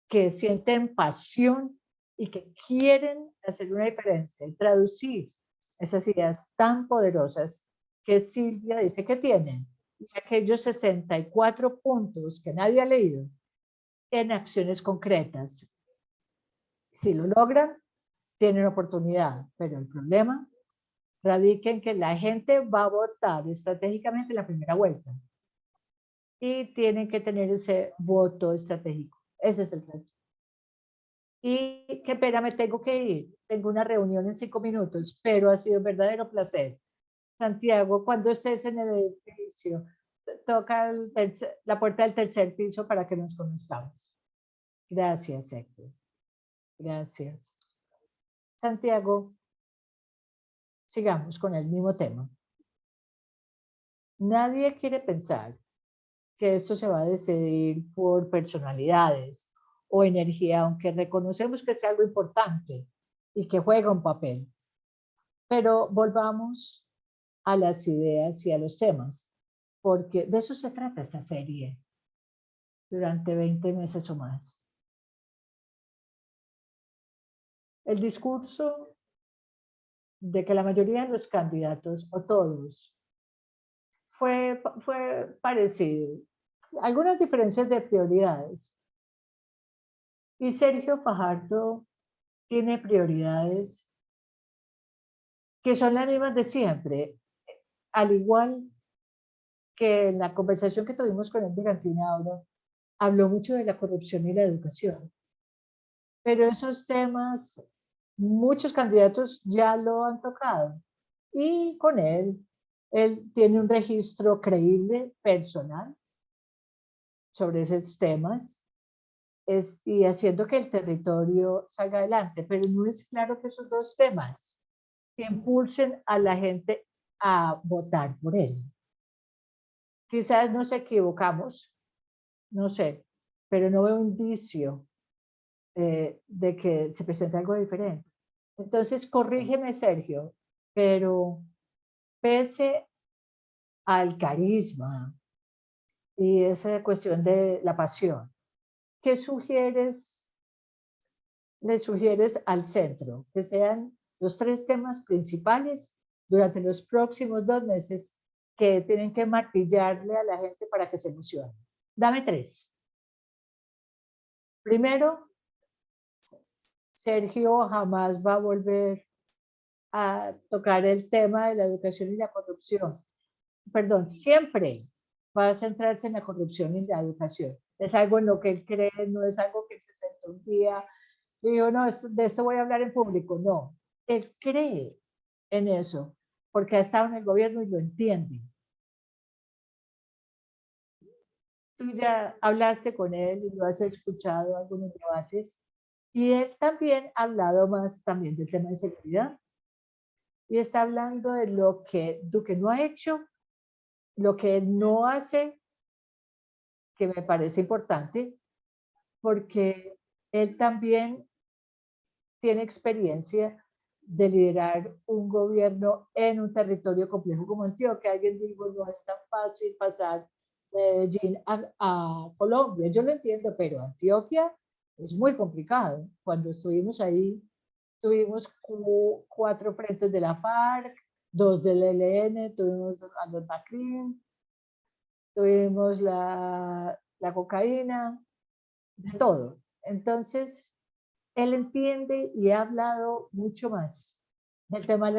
que sienten pasión y que quieren hacer una diferencia y traducir esas ideas tan poderosas que Silvia dice que tienen, y aquellos 64 puntos que nadie ha leído, en acciones concretas. Si lo logran, tienen oportunidad, pero el problema radica en que la gente va a votar estratégicamente en la primera vuelta y tienen que tener ese voto estratégico. Ese es el reto. Y qué pena, me tengo que ir. Tengo una reunión en 5 minutos, pero ha sido un verdadero placer. Santiago, cuando estés en el edificio, toca la puerta del tercer piso para que nos conozcamos. Gracias, Héctor. Gracias. Santiago, sigamos con el mismo tema. Nadie quiere pensar que esto se va a decidir por personalidades o energía, aunque reconocemos que es algo importante y que juega un papel. Pero volvamos a las ideas y a los temas, porque de eso se trata esta serie durante 20 meses o más. El discurso de que la mayoría de los candidatos, o todos, fue parecido. Algunas diferencias de prioridades. Y Sergio Fajardo tiene prioridades que son las mismas de siempre, al igual que en la conversación que tuvimos con él durante una hora, habló mucho de la corrupción y la educación. Pero esos temas, muchos candidatos ya lo han tocado. Y con él tiene un registro creíble, personal, sobre esos temas, y haciendo que el territorio salga adelante. Pero no es claro que esos dos temas que impulsen a la gente a votar por él. Quizás nos equivocamos, no sé, pero no veo indicio de que se presente algo diferente. Entonces, corrígeme, Sergio, pero pese al carisma y esa cuestión de la pasión, ¿qué le sugieres al centro? Que sean los 3 temas principales durante los próximos 2 meses que tienen que martillarle a la gente para que se emocione. Dame 3. Primero, Sergio jamás va a volver a tocar el tema de la educación y la corrupción. Perdón, siempre va a centrarse en la corrupción y la educación. Es algo en lo que él cree, no es algo que él se sentó un día y dijo, no, de esto voy a hablar en público. No, él cree en eso, porque ha estado en el gobierno y lo entiende. Tú ya hablaste con él y lo has escuchado en algunos debates, y él también ha hablado más también del tema de seguridad, y está hablando de lo que Duque no ha hecho, lo que él no hace, que me parece importante, porque él también tiene experiencia de liderar un gobierno en un territorio complejo como Antioquia. Alguien dijo, no es tan fácil pasar de Medellín a Colombia. Yo lo entiendo, pero Antioquia es muy complicado. Cuando estuvimos ahí, tuvimos 4 frentes de la FARC, 2 del ELN, tuvimos a los Macrin, tuvimos la cocaína, de todo. Entonces, él entiende y ha hablado mucho más del tema de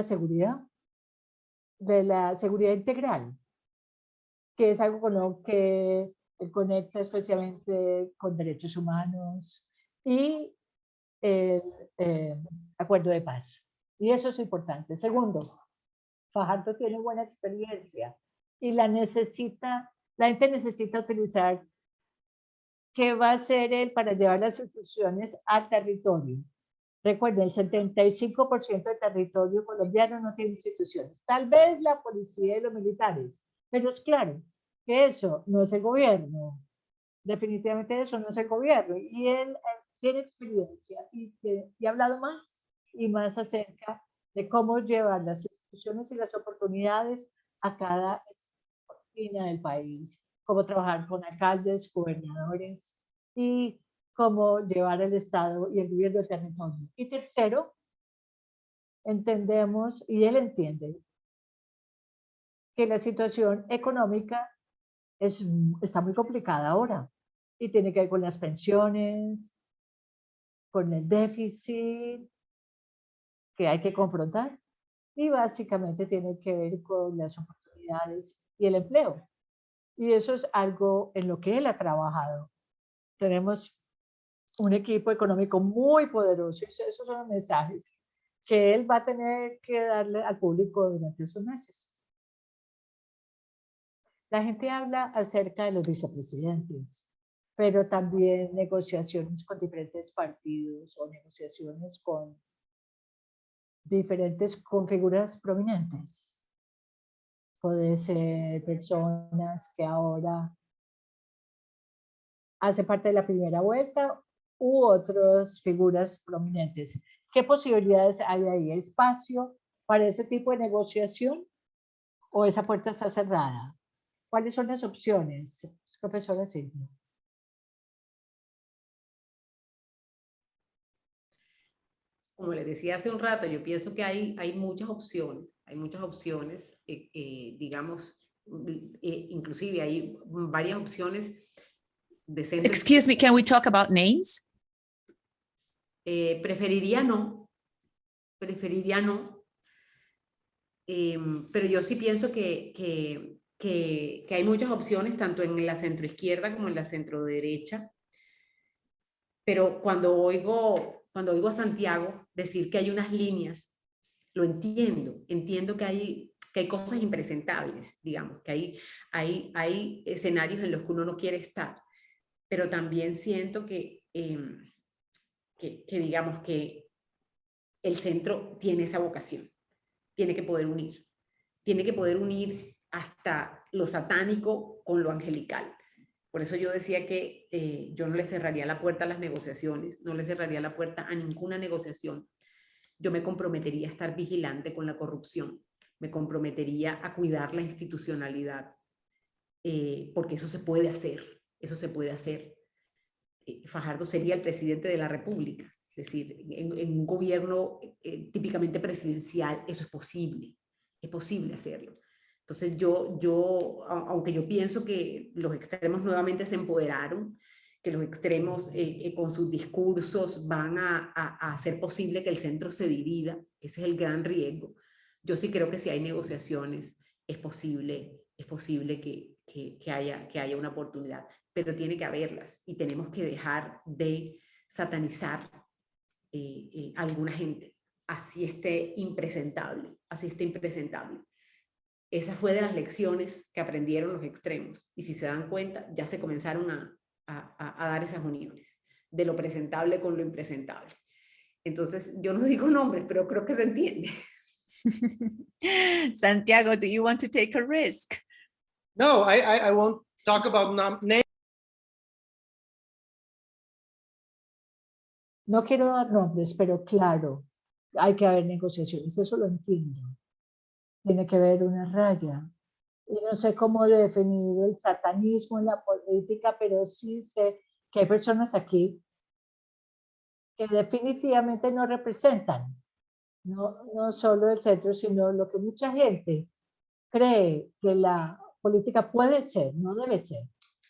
la seguridad integral, que es algo con lo que él conecta especialmente con derechos humanos y el acuerdo de paz. Y eso es importante. Segundo, Fajardo tiene buena experiencia y la gente necesita utilizar qué va a hacer él para llevar las instituciones al territorio. Recuerden, el 75% del territorio colombiano no tiene instituciones. Tal vez la policía y los militares, pero es claro que eso no es el gobierno. Definitivamente eso no es el gobierno. Y él tiene experiencia y ha hablado más y más acerca de cómo llevar las instituciones y las oportunidades a cada esquina del país, cómo trabajar con alcaldes, gobernadores y cómo llevar el Estado y el gobierno del territorio. Y tercero, entendemos, y él entiende, que la situación económica está muy complicada ahora y tiene que ver con las pensiones, con el déficit que hay que confrontar y básicamente tiene que ver con las oportunidades y el empleo. Y eso es algo en lo que él ha trabajado. Tenemos un equipo económico muy poderoso. Esos son los mensajes que él va a tener que darle al público durante esos meses. La gente habla acerca de los vicepresidentes, pero también negociaciones con diferentes partidos o negociaciones con con figuras prominentes. Puede ser personas que ahora hacen parte de la primera vuelta u otras figuras prominentes. ¿Qué posibilidades hay ahí? ¿Espacio para ese tipo de negociación o esa puerta está cerrada? ¿Cuáles son las opciones, profesora Silvia? Como les decía hace un rato, yo pienso que hay muchas opciones, digamos, inclusive hay varias opciones de centro. Excuse me, can we talk about names? Preferiría no, pero yo sí pienso que hay muchas opciones, tanto en la centroizquierda como en la centroderecha, pero cuando oigo a Santiago decir que hay unas líneas, lo entiendo que hay cosas impresentables, digamos, que hay escenarios en los que uno no quiere estar, pero también siento que digamos que el centro tiene esa vocación, tiene que poder unir hasta lo satánico con lo angelical. Por eso yo decía que yo no le cerraría la puerta a las negociaciones, no le cerraría la puerta a ninguna negociación. Yo me comprometería a estar vigilante con la corrupción, me comprometería a cuidar la institucionalidad, porque eso se puede hacer. Fajardo sería el presidente de la República, es decir, en un gobierno típicamente presidencial eso es posible hacerlo. Entonces aunque yo pienso que los extremos nuevamente se empoderaron, que los extremos con sus discursos van a hacer posible que el centro se divida, ese es el gran riesgo. Yo sí creo que si hay negociaciones es posible que haya una oportunidad, pero tiene que haberlas y tenemos que dejar de satanizar a alguna gente, así esté impresentable. Esa fue de las lecciones que aprendieron los extremos y si se dan cuenta ya se comenzaron a dar esas uniones de lo presentable con lo impresentable. Entonces yo no digo nombres, pero creo que se entiende. Santiago, do you want to take a risk? No, I won't talk about names. No quiero dar nombres, pero claro, hay que haber negociaciones, eso lo entiendo. Tiene que haber una raya. Y no sé cómo definir el satanismo en la política, pero sí sé que hay personas aquí que definitivamente no representan, no solo el centro, sino lo que mucha gente cree que la política puede ser, no debe ser.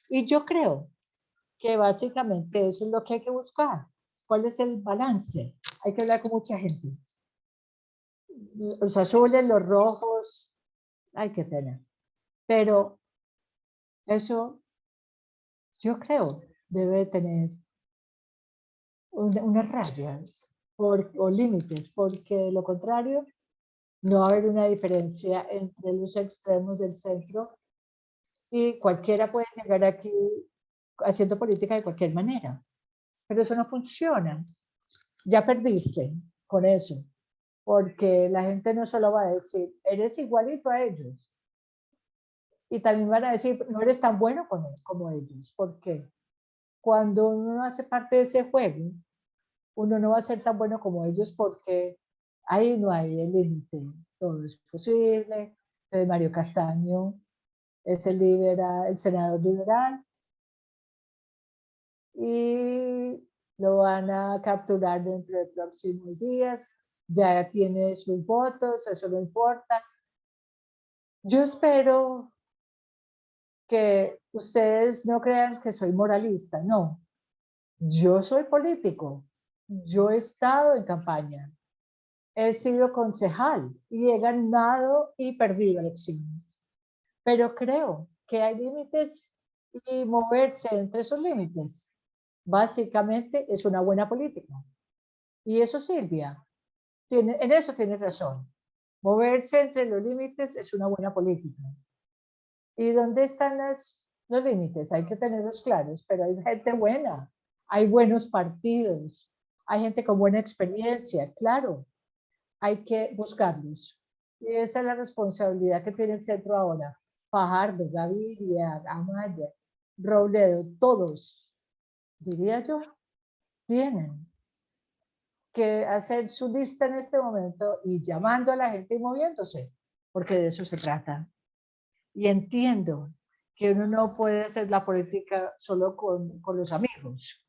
Y yo creo que básicamente eso es lo que hay que buscar. ¿Cuál es el balance? Hay que hablar con mucha gente. Los azules, los rojos, ay, qué pena. Pero eso, yo creo, debe tener unas rayas o límites, porque de lo contrario, no va a haber una diferencia entre los extremos del centro y cualquiera puede llegar aquí haciendo política de cualquier manera. Pero eso no funciona. Ya perdiste con eso, porque la gente no solo va a decir, eres igualito a ellos, y también van a decir, no eres tan bueno como ellos, porque cuando uno hace parte de ese juego, uno no va a ser tan bueno como ellos porque ahí no hay el límite, todo es posible. Entonces Mario Castaño es el senador liberal y lo van a capturar dentro de próximos días, ya tiene sus votos, eso no importa. Yo espero que ustedes no crean que soy moralista, no. Yo soy político, yo he estado en campaña, he sido concejal y he ganado y perdido elecciones. Pero creo que hay límites y moverse entre esos límites básicamente es una buena política. Y eso, Silvia, en eso tienes razón. Moverse entre los límites es una buena política. ¿Y dónde están los límites? Hay que tenerlos claros, pero hay gente buena, hay buenos partidos, hay gente con buena experiencia, claro, hay que buscarlos. Y esa es la responsabilidad que tiene el centro ahora. Fajardo, Gaviria, Amaya, Robledo, todos, diría yo, tienen que hacer su lista en este momento y llamando a la gente y moviéndose, porque de eso se trata. Y entiendo que uno no puede hacer la política solo con los amigos.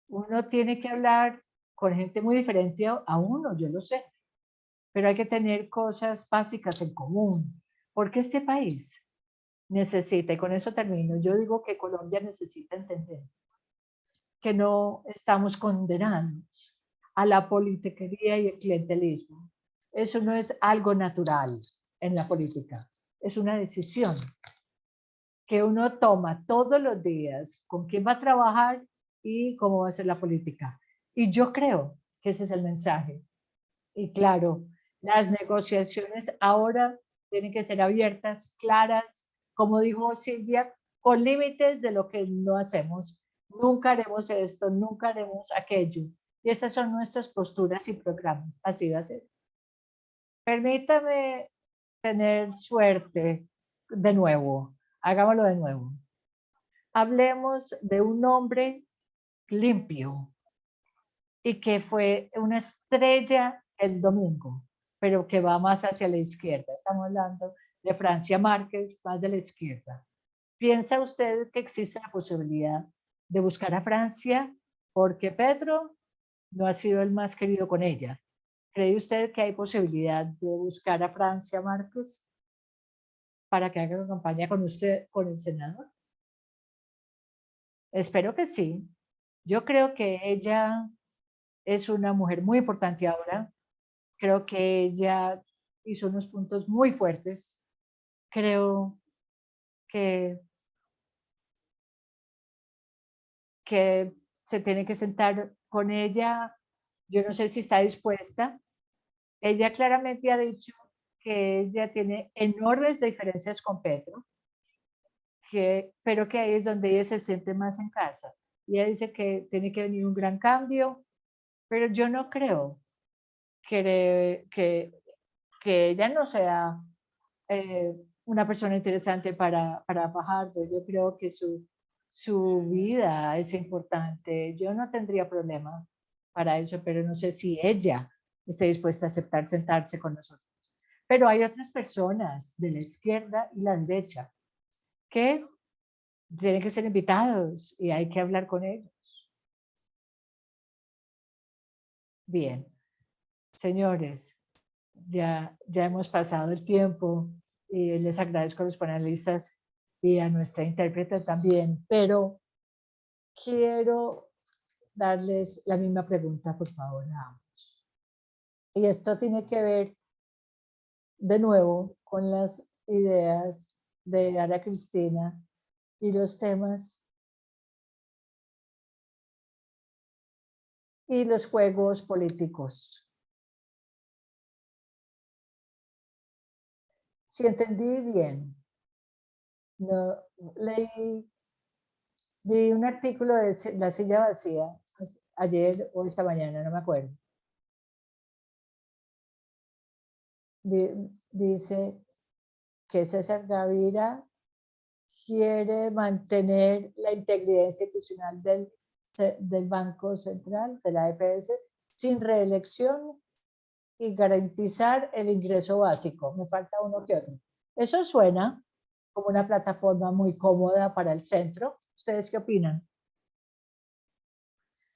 Uno tiene que hablar con gente muy diferente a uno, yo lo sé, pero hay que tener cosas básicas en común, porque este país necesita, y con eso termino, yo digo que Colombia necesita entender que no estamos condenados a la politiquería y el clientelismo. Eso no es algo natural en la política, es una decisión que uno toma todos los días con quién va a trabajar y cómo va a ser la política. Y yo creo que ese es el mensaje. Y claro, las negociaciones ahora tienen que ser abiertas, claras, como dijo Silvia, con límites de lo que no hacemos. Nunca haremos esto, nunca haremos aquello. Y esas son nuestras posturas y programas. Así va a ser. Permítame tener suerte de nuevo. Hagámoslo de nuevo. Hablemos de un hombre limpio y que fue una estrella el domingo, pero que va más hacia la izquierda. Estamos hablando de Francia Márquez, más de la izquierda. ¿Piensa usted que existe la posibilidad de buscar a Francia porque Pedro no ha sido el más querido con ella? ¿Cree usted que hay posibilidad de buscar a Francia Márquez para que haga campaña con usted, con el senador? Espero que sí. Yo creo que ella es una mujer muy importante ahora. Creo que ella hizo unos puntos muy fuertes. Creo que, que se tiene que sentar con ella. Yo no sé si está dispuesta. Ella claramente ha dicho que ella tiene enormes diferencias con Petro, pero que ahí es donde ella se siente más en casa. Y ella dice que tiene que venir un gran cambio, pero yo no creo que ella no sea una persona interesante para Fajardo. Yo creo que su vida es importante. Yo no tendría problema para eso, pero no sé si ella esté dispuesta a aceptar sentarse con nosotros. Pero hay otras personas de la izquierda y la derecha que tienen que ser invitados y hay que hablar con ellos. Bien, señores, ya hemos pasado el tiempo y les agradezco a los panelistas y a nuestra intérprete también, pero quiero darles la misma pregunta, por favor, a ambos. Y esto tiene que ver de nuevo con las ideas de Ana Cristina y los temas y los juegos políticos. Si entendí bien, no, vi un artículo de La Silla Vacía ayer o esta mañana, no me acuerdo. Dice que César Gaviria quiere mantener la integridad institucional del Banco Central, de la EPS, sin reelección y garantizar el ingreso básico. Me falta uno que otro. Eso suena como una plataforma muy cómoda para el centro. ¿Ustedes qué opinan?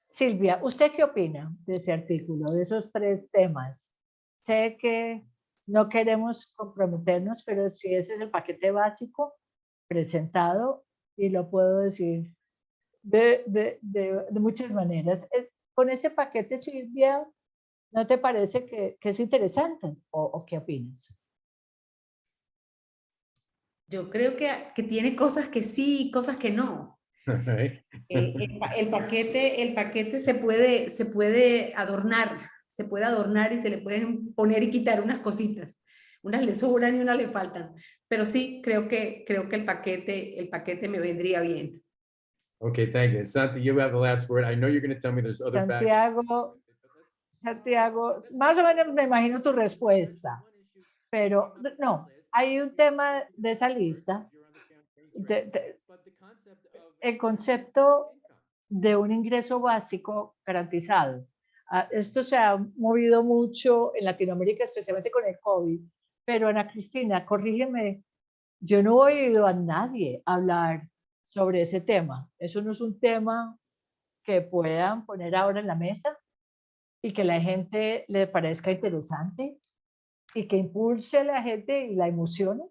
Silvia, ¿usted qué opina de ese artículo, de esos tres temas? Sé que no queremos comprometernos, pero si ese es el paquete básico presentado, y lo puedo decir de muchas maneras. Con ese paquete, Silvia, ¿no te parece que es interesante? ¿O qué opinas? Yo creo que tiene cosas que sí y cosas que no. Right. El paquete se puede adornar y se le pueden poner y quitar unas cositas. Unas le sobran y unas le faltan. Pero sí, creo que el paquete me vendría bien. Okay, thank you. Santi, you have the last word. I know you're going to tell me there's other Santiago, más o menos me imagino tu respuesta, pero no, hay un tema de esa lista, el concepto de un ingreso básico garantizado. Esto se ha movido mucho en Latinoamérica, especialmente con el COVID, pero Ana Cristina, corrígeme, yo no he oído a nadie hablar sobre ese tema. Eso no es un tema que puedan poner ahora en la mesa y que la gente le parezca interesante y que impulse a la gente y la emocione.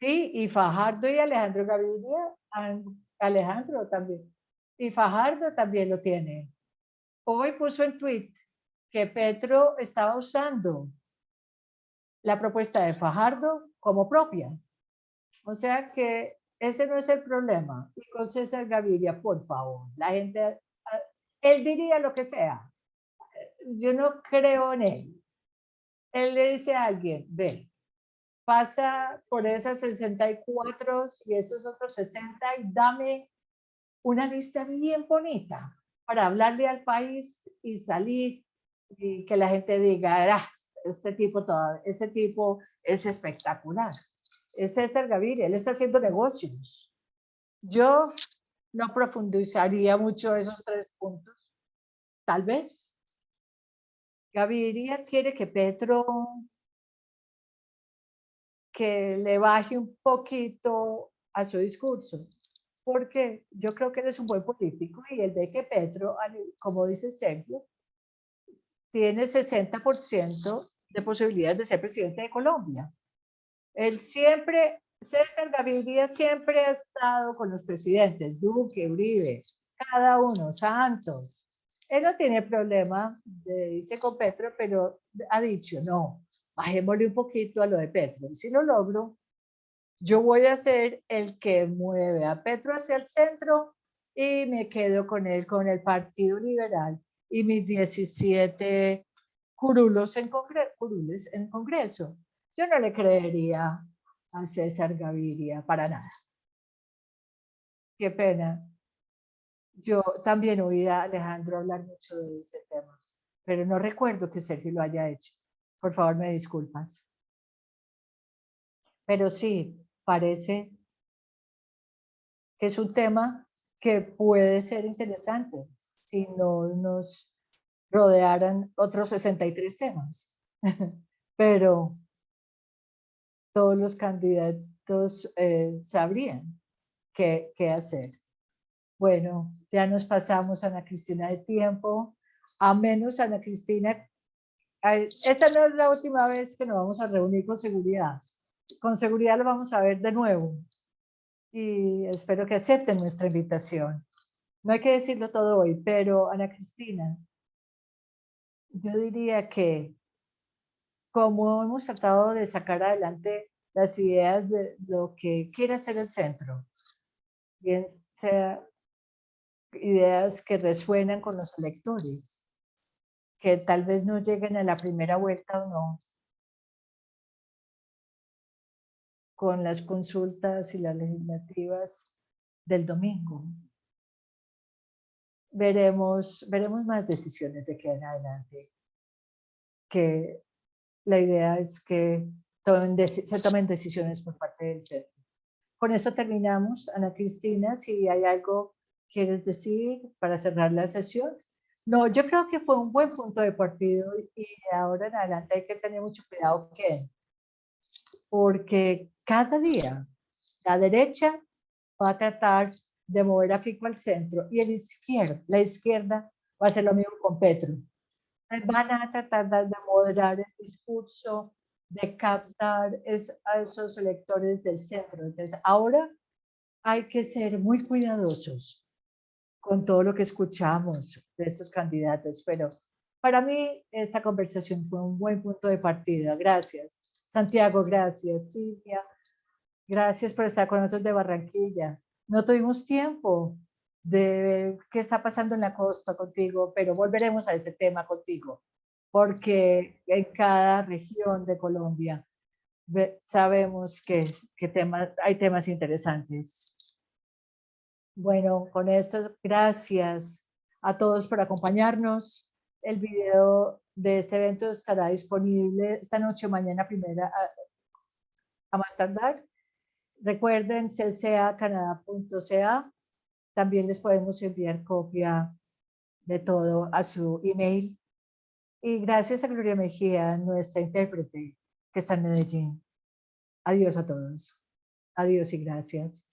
Sí, y Fajardo y Alejandro Gaviria, Alejandro también, y Fajardo también lo tiene. Hoy puso en tweet que Petro estaba usando la propuesta de Fajardo como propia. O sea que ese no es el problema. Y con César Gaviria, por favor, la gente, él diría lo que sea. Yo no creo en él. Él le dice a alguien, ve, pasa por esas 64 y esos otros 60 y dame una lista bien bonita para hablarle al país y salir y que la gente diga, ah, este tipo es espectacular. Es César Gaviria, él está haciendo negocios. Yo no profundizaría mucho esos 3 puntos. Tal vez Gaviria quiere que Petro que le baje un poquito a su discurso, porque yo creo que él es un buen político y él ve que Petro, como dice Sergio, tiene 60% de posibilidades de ser presidente de Colombia. Él siempre, César Gaviria siempre ha estado con los presidentes, Duque, Uribe, cada uno, Santos. Él no tiene problema de irse con Petro, pero ha dicho, no, bajémosle un poquito a lo de Petro. Y si lo logro, yo voy a ser el que mueve a Petro hacia el centro y me quedo con él, con el Partido Liberal y mis 17 curules en Congreso. Yo no le creería a César Gaviria para nada. Qué pena. Yo también oí a Alejandro hablar mucho de ese tema, pero no recuerdo que Sergio lo haya hecho. Por favor, me disculpas. Pero sí, parece que es un tema que puede ser interesante si no nos rodearan otros 63 temas. Pero todos los candidatos sabrían qué hacer. Bueno, ya nos pasamos, Ana Cristina, de tiempo. A menos, Ana Cristina, esta no es la última vez que nos vamos a reunir con seguridad. Con seguridad lo vamos a ver de nuevo. Y espero que acepten nuestra invitación. No hay que decirlo todo hoy, pero Ana Cristina, yo diría que como hemos tratado de sacar adelante las ideas de lo que quiere hacer el centro, bien sea ideas que resuenan con los electores, que tal vez no lleguen a la primera vuelta o no, con las consultas y las legislativas del domingo. Veremos más decisiones de que en adelante, que la idea es que se tomen decisiones por parte del centro. Con eso terminamos. Ana Cristina, si hay algo quieres decir para cerrar la sesión. No, yo creo que fue un buen punto de partido y ahora en adelante hay que tener mucho cuidado porque cada día la derecha va a tratar de mover a Fico al centro y la izquierda va a hacer lo mismo con Petro. Van a tratar de moderar el discurso, de captar a esos electores del centro. Entonces, ahora hay que ser muy cuidadosos con todo lo que escuchamos de estos candidatos, pero para mí esta conversación fue un buen punto de partida. Gracias. Santiago, gracias. Silvia, gracias por estar con nosotros de Barranquilla. No tuvimos tiempo de ver qué está pasando en la costa contigo, pero volveremos a ese tema contigo, porque en cada región de Colombia sabemos que hay temas interesantes. Bueno, con esto, gracias a todos por acompañarnos. El video de este evento estará disponible esta noche o mañana primera a más tardar. Recuerden ccacanada.ca. También les podemos enviar copia de todo a su email. Y gracias a Gloria Mejía, nuestra intérprete, que está en Medellín. Adiós a todos. Adiós y gracias.